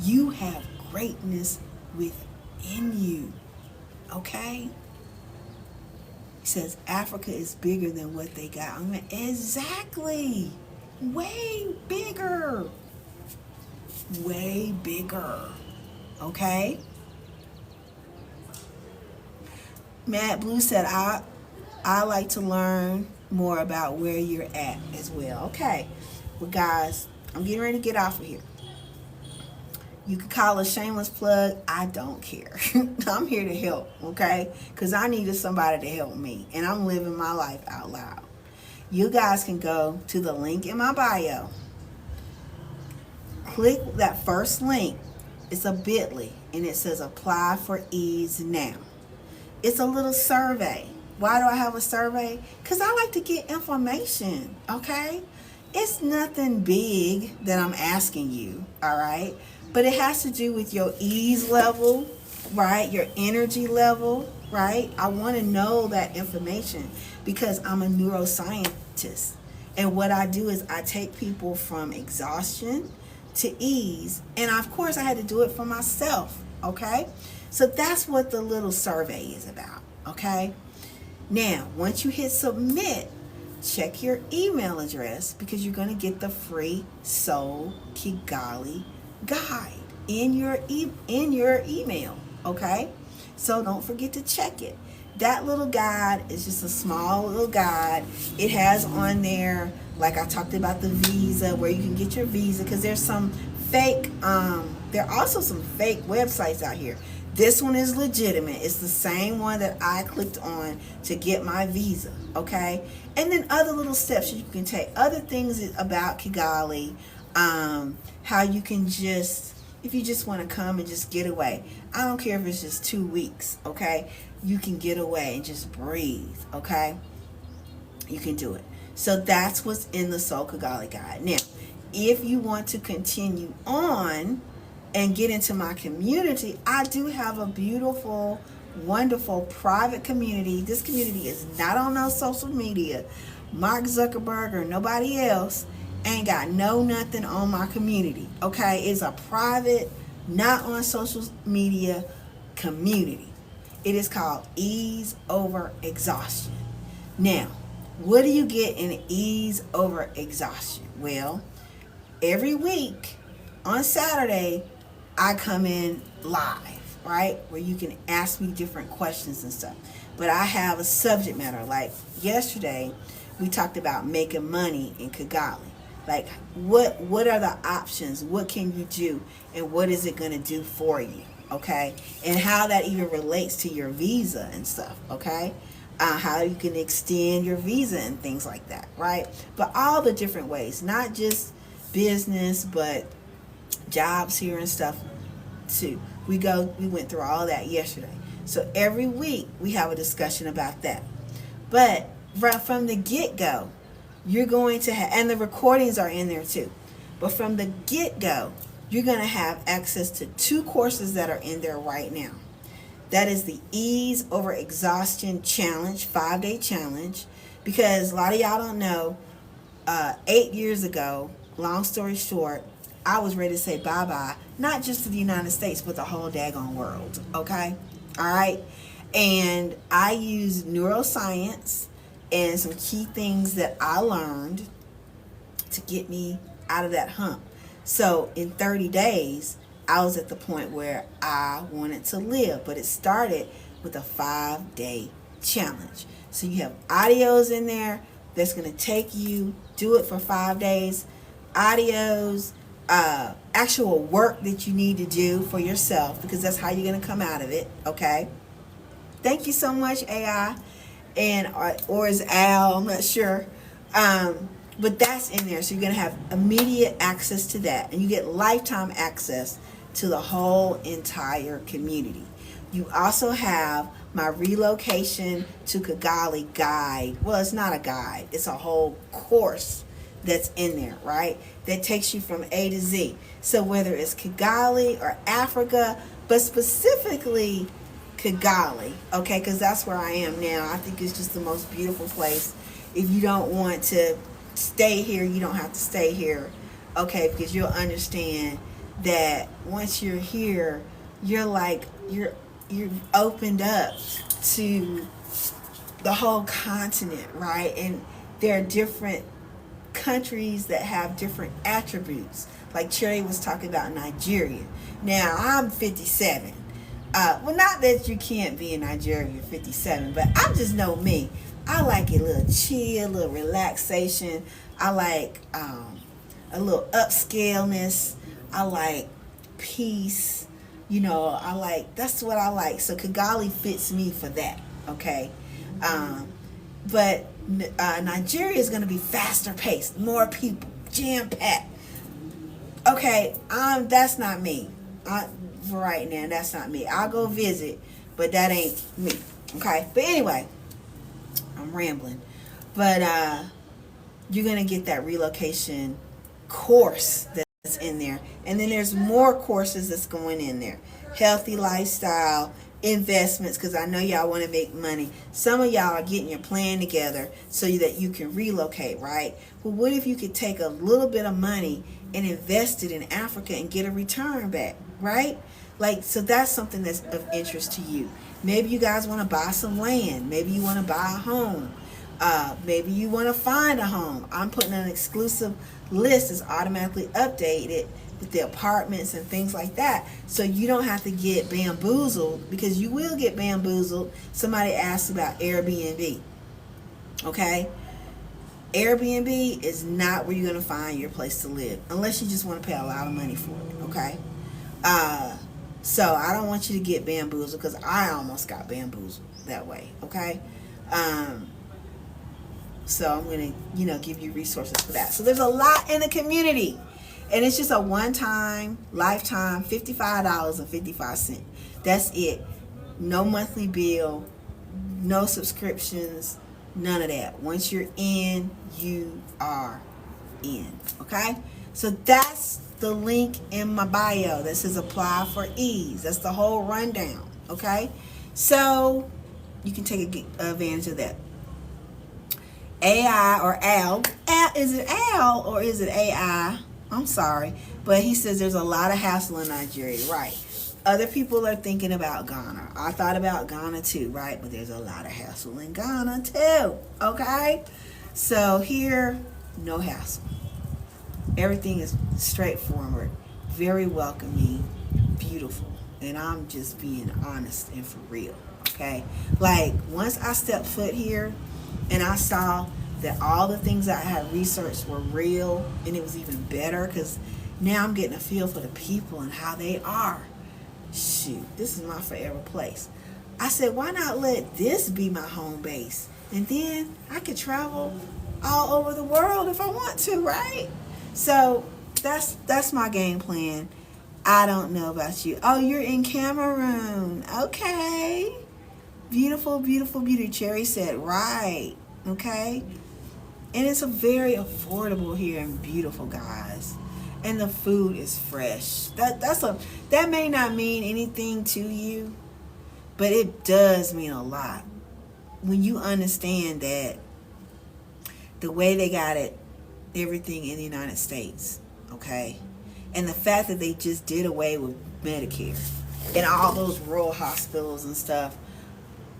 You have greatness within you, okay? He says Africa is bigger than what they got. Exactly. Way bigger. Way bigger. Okay? Matt Blue said, I like to learn more about where you're at as well. Okay. Well, guys, I'm getting ready to get off of here. You can call a shameless plug. I don't care. I'm here to help, okay? Because I needed somebody to help me, and I'm living my life out loud. You guys can go to the link in my bio. Click that first link. It's a bit.ly, and it says apply for Ease now. It's a little survey. Why do I have a survey? Because I like to get information, okay? It's nothing big that I'm asking you, all right? But it has to do with your ease level, right? Your energy level, right? I want to know that information because I'm a neuroscientist. And what I do is I take people from exhaustion to ease. And of course, I had to do it for myself, okay? So that's what the little survey is about, okay? Now, once you hit submit, check your email address because you're going to get the free Soul Kigali guide in your email, okay? So don't forget to check it. That little guide is just a small little guide. It has on there, like I talked about, the visa, where you can get your visa, because there's some fake there are also some fake websites out here. This one is legitimate. It's the same one that I clicked on to get my visa, okay? And then other little steps you can take, other things about Kigali, how you can just, if you just want to come and just get away. I don't care if it's just 2 weeks, okay? You can get away and just breathe, okay? You can do it. So that's what's in the Soul Kigali guide. Now, if you want to continue on and get into my community, I do have a beautiful, wonderful private community. This community is not on no social media. Mark Zuckerberg or nobody else ain't got nothing on my community, okay? It's a private, not on social media community. It is called Ease Over Exhaustion. Now, what do you get in Ease Over Exhaustion? Well, every week on Saturday, I come in live, right? Where you can ask me different questions and stuff. But I have a subject matter. Like yesterday, we talked about making money in Kigali. Like, what are the options? What can you do? And what is it going to do for you? Okay? And how that even relates to your visa and stuff, okay? How you can extend your visa and things like that, right? But all the different ways, not just business, but jobs here and stuff too. We went through all that yesterday. So every week we have a discussion about that. But right from the get-go, you're going to have, and the recordings are in there too. But from the get-go, you're going to have access to 2 courses that are in there right now. That is the Ease Over Exhaustion Challenge, 5-day challenge. Because a lot of y'all don't know, 8 years ago, long story short, I was ready to say bye-bye, not just to the United States, but the whole daggone world, okay? All right? And I used neuroscience and some key things that I learned to get me out of that hump. So in 30 days, I was at the point where I wanted to live, but it started with a 5-day challenge. So you have audios in there that's going to take you, do it for 5 days, audios, actual work that you need to do for yourself, because that's how you're going to come out of it, okay? Thank you so much, AI, and or is Al, I'm not sure. But that's in there, so you're going to have immediate access to that, and you get lifetime access to the whole entire community. You also have my Relocation to Kigali guide. Well, it's not a guide, it's a whole course that's in there, right? That takes you from A to Z. So whether it's Kigali or Africa, but specifically Kigali, okay, because that's where I am now. I think it's just the most beautiful place. If you don't want to stay here, you don't have to stay here, okay, because you'll understand that once you're here, you're like, you're opened up to the whole continent, right? And there are different countries that have different attributes. Like Cherry was talking about Nigeria. Now, I'm 57. Well, not that you can't be in Nigeria if you're 57, but I just know me. I like a little chill, a little relaxation. I like a little upscaleness. I like peace. That's what I like. So Kigali fits me for that. Okay. But Nigeria is going to be faster paced, more people, jam packed. Okay, that's not me. For right now, that's not me. I'll go visit, but that ain't me. Okay, but anyway, I'm rambling. But you're gonna get that relocation course that's in there, and then there's more courses that's going in there. Healthy lifestyle, investments, because I know y'all want to make money. Some of y'all are getting your plan together so that you can relocate, right? Well, what if you could take a little bit of money and invest it in Africa and get a return back, right? So that's something that's of interest to you. Maybe you guys want to buy some land. Maybe you want to buy a home. Maybe you want to find a home. I'm putting an exclusive list that's automatically updated with the apartments and things like that, so you don't have to get bamboozled, because you will get bamboozled. Somebody asks about Airbnb. Okay, Airbnb is not where you're going to find your place to live unless you just want to pay a lot of money for it. Okay, so I don't want you to get bamboozled, because I almost got bamboozled that way. Okay, so I'm going to give you resources for that. So there's a lot in the community. And it's just a one-time, lifetime, $55.55. That's it. No monthly bill, no subscriptions, none of that. Once you're in, you are in. Okay? So that's the link in my bio that says apply for Ease. That's the whole rundown. Okay? So you can take advantage of that. AI or Al. Is it Al or is it AI? I'm sorry, but he says there's a lot of hassle in Nigeria, right? Other people are thinking about Ghana. I thought about Ghana too, right? But there's a lot of hassle in Ghana too, okay? So here, no hassle. Everything is straightforward, very welcoming, beautiful. And I'm just being honest and for real, okay? Once I stepped foot here and I saw that all the things I had researched were real, and it was even better, because now I'm getting a feel for the people and how they are. Shoot, this is my forever place. I said, why not let this be my home base? And then I could travel all over the world if I want to, right? So that's my game plan. I don't know about you. Oh, you're in Cameroon. Okay. Beautiful, beautiful, beauty. Cherry said, right. Okay. And it's a very affordable here and beautiful, guys. And the food is fresh. That may not mean anything to you, but it does mean a lot when you understand that the way they got everything in the United States, okay? And the fact that they just did away with Medicare and all those rural hospitals and stuff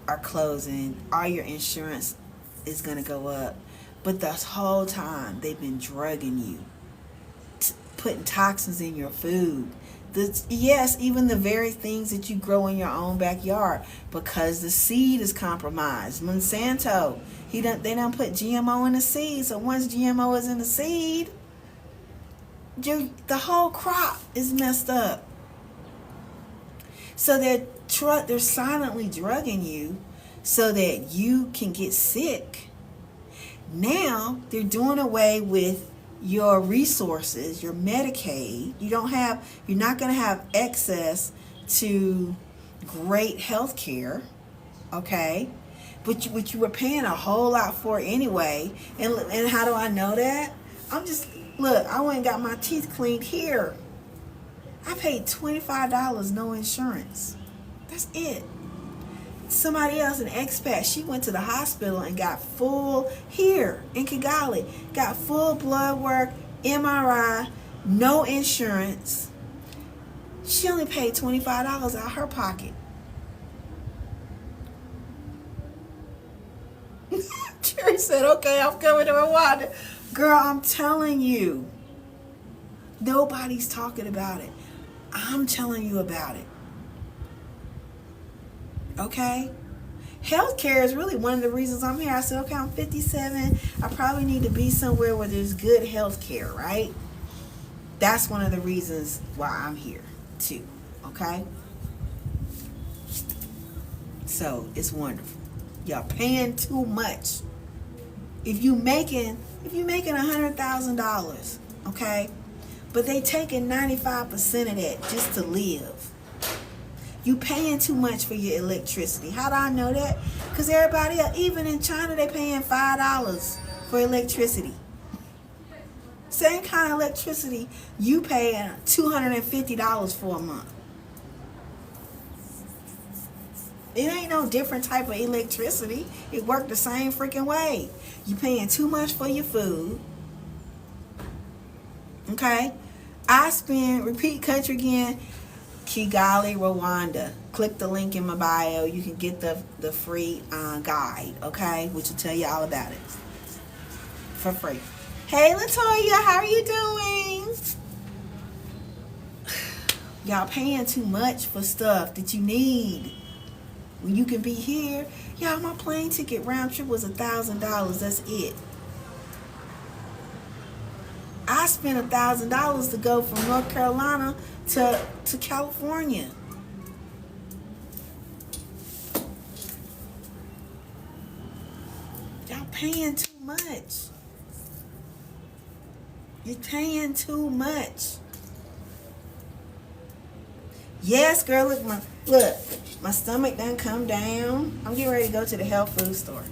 are closing. All your insurance is going to go up. But this whole time, they've been drugging you, putting toxins in your food. Yes, even the very things that you grow in your own backyard, because the seed is compromised. Monsanto, they don't put GMO in the seed. So once GMO is in the seed, the whole crop is messed up. So they're silently drugging you so that you can get sick. Now they're doing away with your resources, your Medicaid. You're not going to have access to great health care, okay? But you were paying a whole lot for it anyway. And how do I know that? I went and got my teeth cleaned here. I paid $25, no insurance. That's it. Somebody else, an expat, she went to the hospital and got here in Kigali, got full blood work, MRI, no insurance. She only paid $25 out of her pocket. Jerry said, okay, I'm coming to Rwanda. Girl, I'm telling you, nobody's talking about it. I'm telling you about it. Okay? Healthcare is really one of the reasons I'm here. I said, okay, I'm 57. I probably need to be somewhere where there's good healthcare, right? That's one of the reasons why I'm here, too. Okay? So it's wonderful. Y'all paying too much. If you making $100,000, okay, but they taking 95% of that just to live. You paying too much for your electricity. How do I know that? Because everybody else, even in China, they paying $5 for electricity. Same kind of electricity, you paying $250 for a month. It ain't no different type of electricity. It worked the same freaking way. You paying too much for your food. Okay? Repeat country again, Kigali, Rwanda. Click the link in my bio. You can get the free guide, okay? Which will tell you all about it. For free. Hey, Latoya, how are you doing? Y'all paying too much for stuff that you need. When you can be here, y'all, my plane ticket round trip was $1,000. That's it. I spent $1,000 to go from North Carolina to California. Y'all paying too much. You're paying too much. Yes, girl, look, my stomach done come down. I'm getting ready to go to the health food store.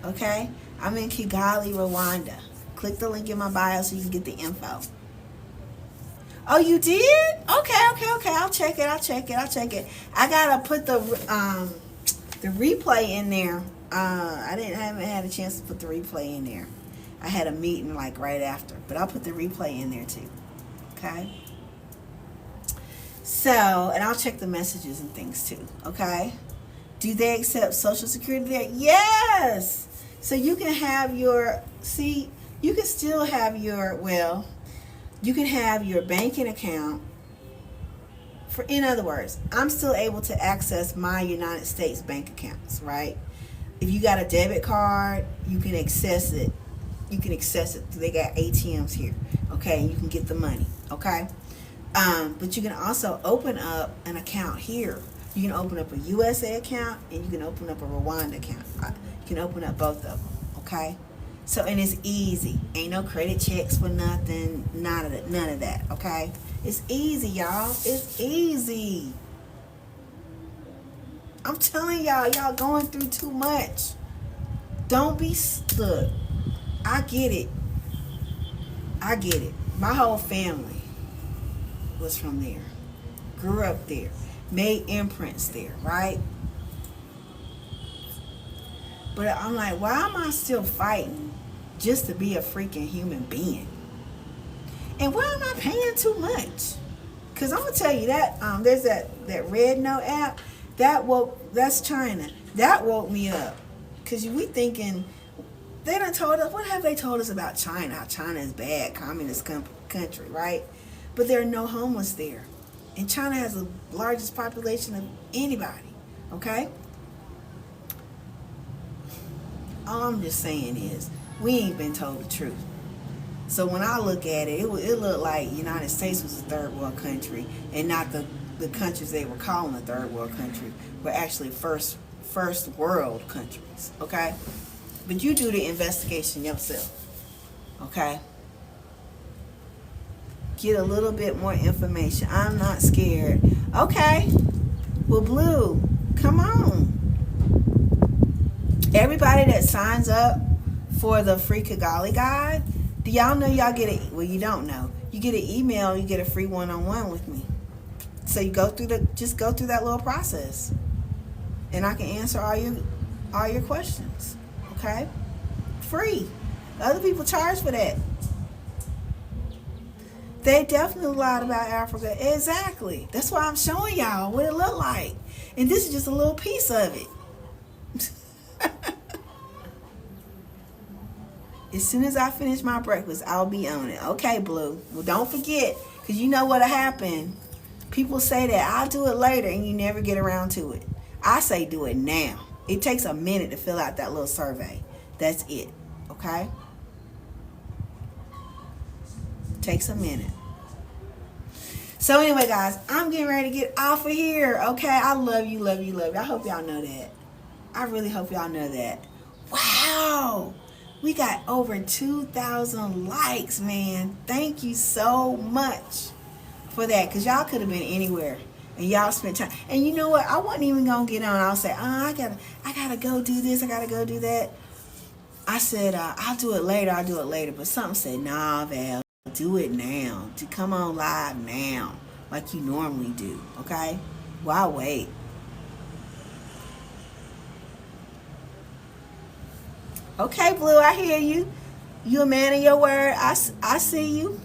Okay? I'm in Kigali, Rwanda. Click the link in my bio so you can get the info. Oh, you did? Okay. I'll check it. I gotta put the replay in there. I haven't had a chance to put the replay in there. I had a meeting like right after, but I'll put the replay in there too. Okay? So, and I'll check the messages and things too. Okay? Do they accept Social Security there? Yes! So you can have you can still have you can have your banking account. In other words, I'm still able to access my United States bank accounts, right? If you got a debit card, you can access it. They got ATMs here, okay? You can get the money, okay? But you can also open up an account here. You can open up a USA account and you can open up a Rwanda account. You can open up both of them, okay? So, and it's easy. Ain't no credit checks for nothing. None of that, okay? It's easy, y'all. It's easy. I'm telling y'all going through too much. Don't be stuck. I get it. My whole family was from there. Grew up there. Made imprints there, right? But I'm like, why am I still fighting just to be a freaking human being? And why am I paying too much? Because I'm going to tell you that there's that Red Note app. That's China. That woke me up. Because we thinking, they done told us, what have they told us about China? How China is bad, communist country, right? But there are no homeless there. And China has the largest population of anybody, okay? All I'm just saying is, we ain't been told the truth. So when I look at it, it looked like United States was a third world country, and not the countries they were calling a third world country were actually first world countries, okay? But you do the investigation yourself, okay? Get a little bit more information. I'm not scared. Okay. Well, Blue, come on. Everybody that signs up for the free Kigali guide, do y'all know y'all get well, you don't know. You get an email, you get a free one-on-one with me. So you just go through that little process. And I can answer all your questions. Okay? Free. Other people charge for that. They definitely lied about Africa. Exactly. That's why I'm showing y'all what it looked like. And this is just a little piece of it. As soon as I finish my breakfast, I'll be on it. Okay, Blue. Well, don't forget, because you know what'll happen. People say that I'll do it later, and you never get around to it. I say do it now. It takes a minute to fill out that little survey. That's it. Okay? Takes a minute. So anyway, guys, I'm getting ready to get off of here. Okay, I love you, love you, love you. I hope y'all know that. I really hope y'all know that. Wow, we got over 2,000 likes, man. Thank you so much for that, because y'all could have been anywhere and y'all spent time. And you know what? I wasn't even gonna get on. I'll say, I gotta go do this. I gotta go do that. I said, I'll do it later. I'll do it later. But something said, nah, Val, do it now. To come on live now, like you normally do. Okay? Why wait? Okay, Blue, I hear you. You a man of your word. I see you.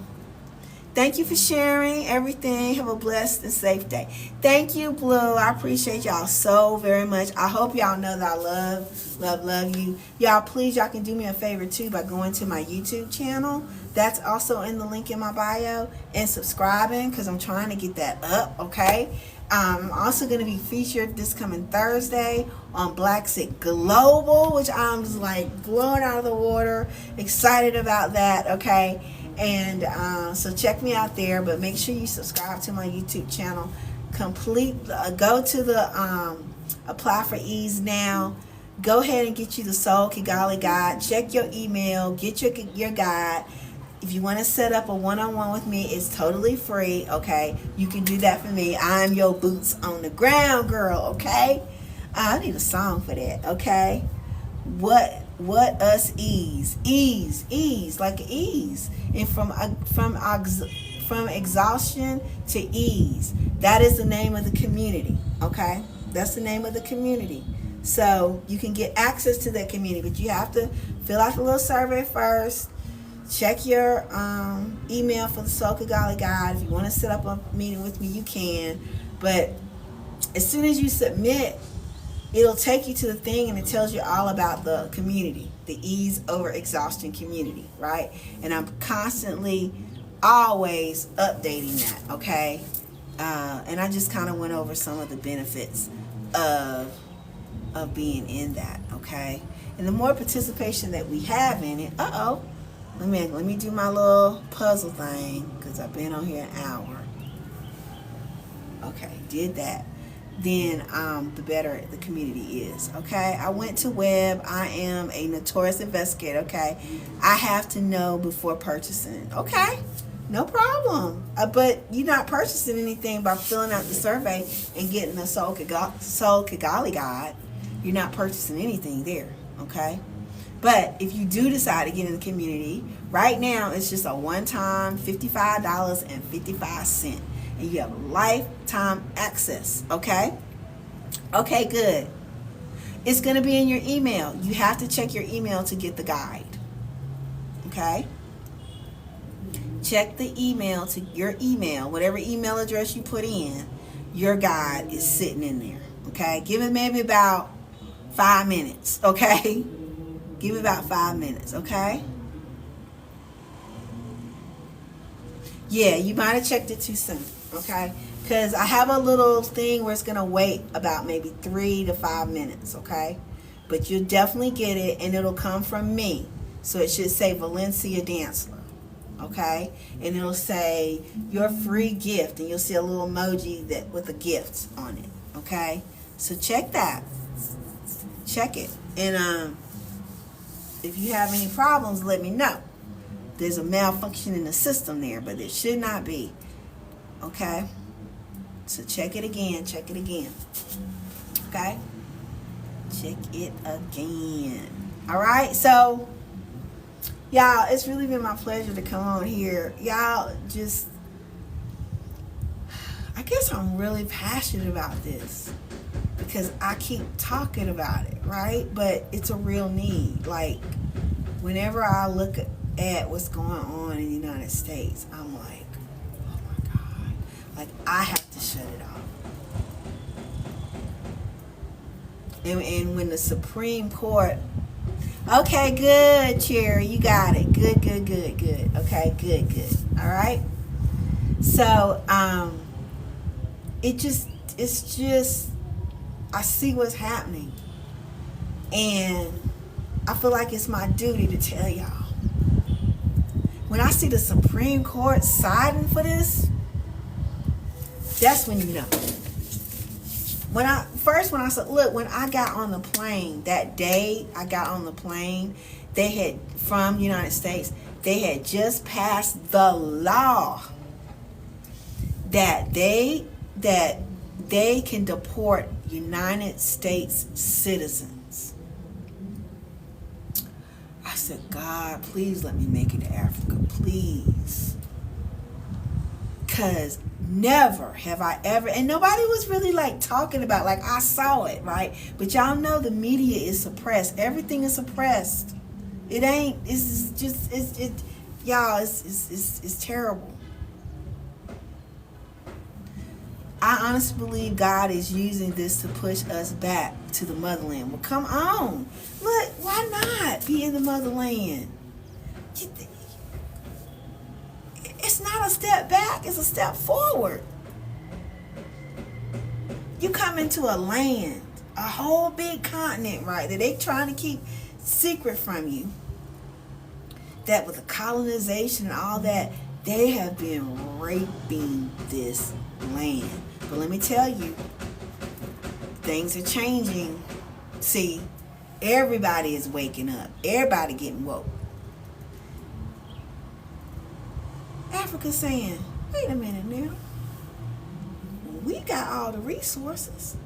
Thank you for sharing everything. Have a blessed and safe day. Thank you, Blue. I appreciate y'all so very much. I hope y'all know that I love you. Y'all, please, y'all can do me a favor too by going to my YouTube channel. That's also in the link in my bio, and subscribing, because I'm trying to get that up, okay? I'm also going to be featured this coming Thursday on Black Sick Global, which I'm just like blown out of the water. Excited about that, okay? And so check me out there, but make sure you subscribe to my YouTube channel. Go to the apply for Ease now. Go ahead and get you the Soul Kigali guide. Check your email. Get your guide. If you want to set up a one-on-one with me, it's totally free, okay? You can do that for me. I'm your boots on the ground girl, okay? I need a song for that, okay? What us ease, like ease, and from exhaustion to ease. That is the name of the community, okay? That's the name of the community. So you can get access to that community, but you have to fill out the little survey first. Check your email for the Soul Kigali guide. If you want to set up a meeting with me, you can. But as soon as you submit, it'll take you to the thing, and it tells you all about the community, the Ease Over Exhaustion community, right? And I'm constantly, always updating that, okay? And I just kind of went over some of the benefits of being in that, okay? And the more participation that we have in it, let me do my little puzzle thing, because I've been on here an hour. Okay, did that. Then the better the community is, okay? I went to web. I am a notorious investigator, okay? I have to know before purchasing, okay? No problem. But you're not purchasing anything by filling out the survey and getting the Soul Kigali guide. You're not purchasing anything there, okay? But if you do decide to get in the community, right now it's just a one-time $55.55. And you have lifetime access, okay? Okay, good. It's going to be in your email. You have to check your email to get the guide, okay? Check the email to your email. Whatever email address you put in, your guide is sitting in there, okay? Give it maybe about 5 minutes, okay? Give it about 5 minutes, okay? Yeah, you might have checked it too soon, okay? Because I have a little thing where it's going to wait about maybe 3 to 5 minutes, okay? But you'll definitely get it, and it'll come from me. So it should say Valencia Dantzler, okay? And it'll say your free gift, and you'll see a little emoji that with a gift on it, okay? So check that. Check it. And if you have any problems, let me know. There's a malfunction in the system there, but it should not be. Okay? So check it again. Check it again. Okay? Check it again. All right? So, y'all, it's really been my pleasure to come on here. Y'all just, I guess I'm really passionate about this, because I keep talking about it, right? But it's a real need. Like, whenever I look at what's going on in the United States, I'm like, oh my God. Like, I have to shut it off. And when the Supreme Court, okay, good, Cherry, you got it. Good. Okay, good. All right? So, it's just, I see what's happening, and I feel like it's my duty to tell y'all. When I see the Supreme Court siding for this, That's when you know. When I said, look, when I got on the plane, that day I got on the plane, they had, from the United States, they had just passed the law that they can deport United States citizens. I said, God, please let me make it to Africa, please. Because never have I ever, and nobody was really like talking about, like I saw it, right? But y'all know the media is suppressed. Everything is suppressed. It ain't, it's just, y'all, it's terrible. I honestly believe God is using this to push us back to the motherland. Well, come on. Look, why not be in the motherland? It's not a step back, it's a step forward. You come into a land, a whole big continent, right, that they trying to keep secret from you. That with the colonization and all that, they have been raping this land. But let me tell you, things are changing. See, everybody is waking up. Everybody getting woke. Africa's saying, wait a minute now. We got all the resources.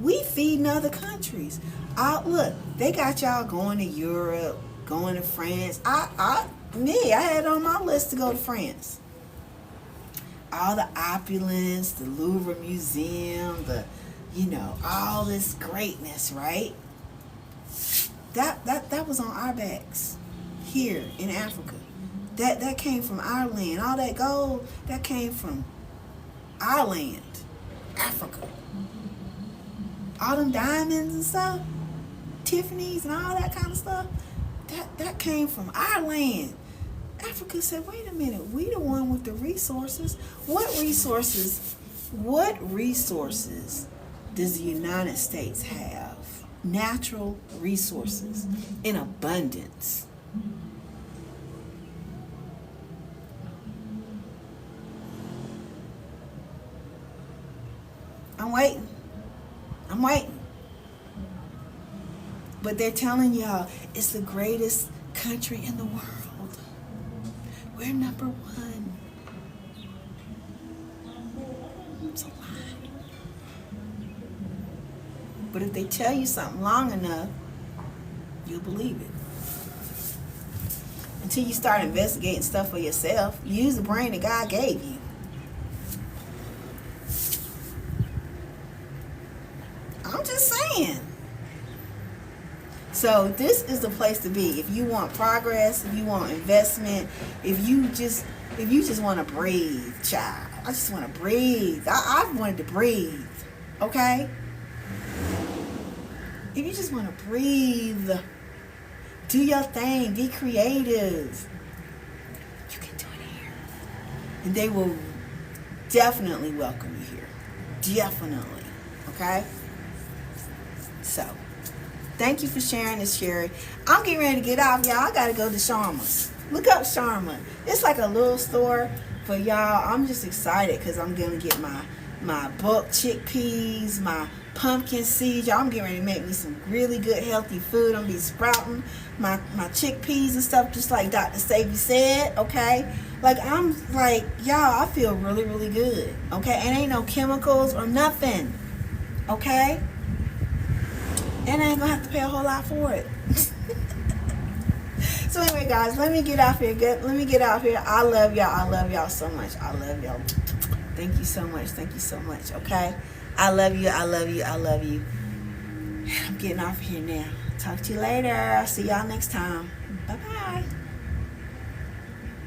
We feeding other countries. Look, they got y'all going to Europe, going to France. I had on my list to go to France. All the opulence, the Louvre Museum, all this greatness, right? That was on our backs here in Africa. That came from our land. All that gold, that came from our land, Africa. All them diamonds and stuff, Tiffany's and all that kind of stuff, that came from our land. Africa said, wait a minute, we the one with the resources. What resources does the United States have? Natural resources in abundance. I'm waiting. But they're telling y'all it's the greatest country in the world. We're number one. It's a lie. But if they tell you something long enough, you'll believe it. Until you start investigating stuff for yourself, use the brain that God gave you. I'm just saying. So this is the place to be if you want progress, if you want investment, if you just want to breathe, child. I just want to breathe. I've wanted to breathe, okay? If you just want to breathe, do your thing, be creative. You can do it here. And they will definitely welcome you here. Definitely, okay? So, thank you for sharing this, Sherry. I'm getting ready to get off, y'all. I got to go to Sharma's. Look up Sharma. It's like a little store for y'all. I'm just excited because I'm going to get my bulk chickpeas, my pumpkin seeds. Y'all, I'm getting ready to make me some really good, healthy food. I'm going to be sprouting my chickpeas and stuff just like Dr. Savy said, okay? I'm like, y'all, I feel really, really good, okay? And ain't no chemicals or nothing, okay? And I ain't gonna have to pay a whole lot for it. So anyway, guys, let me get off here. Let me get out here. I love y'all. I love y'all so much. I love y'all. Thank you so much. Thank you so much. Okay? I love you. I love you. I love you. I'm getting off here now. Talk to you later. I'll see y'all next time. Bye-bye.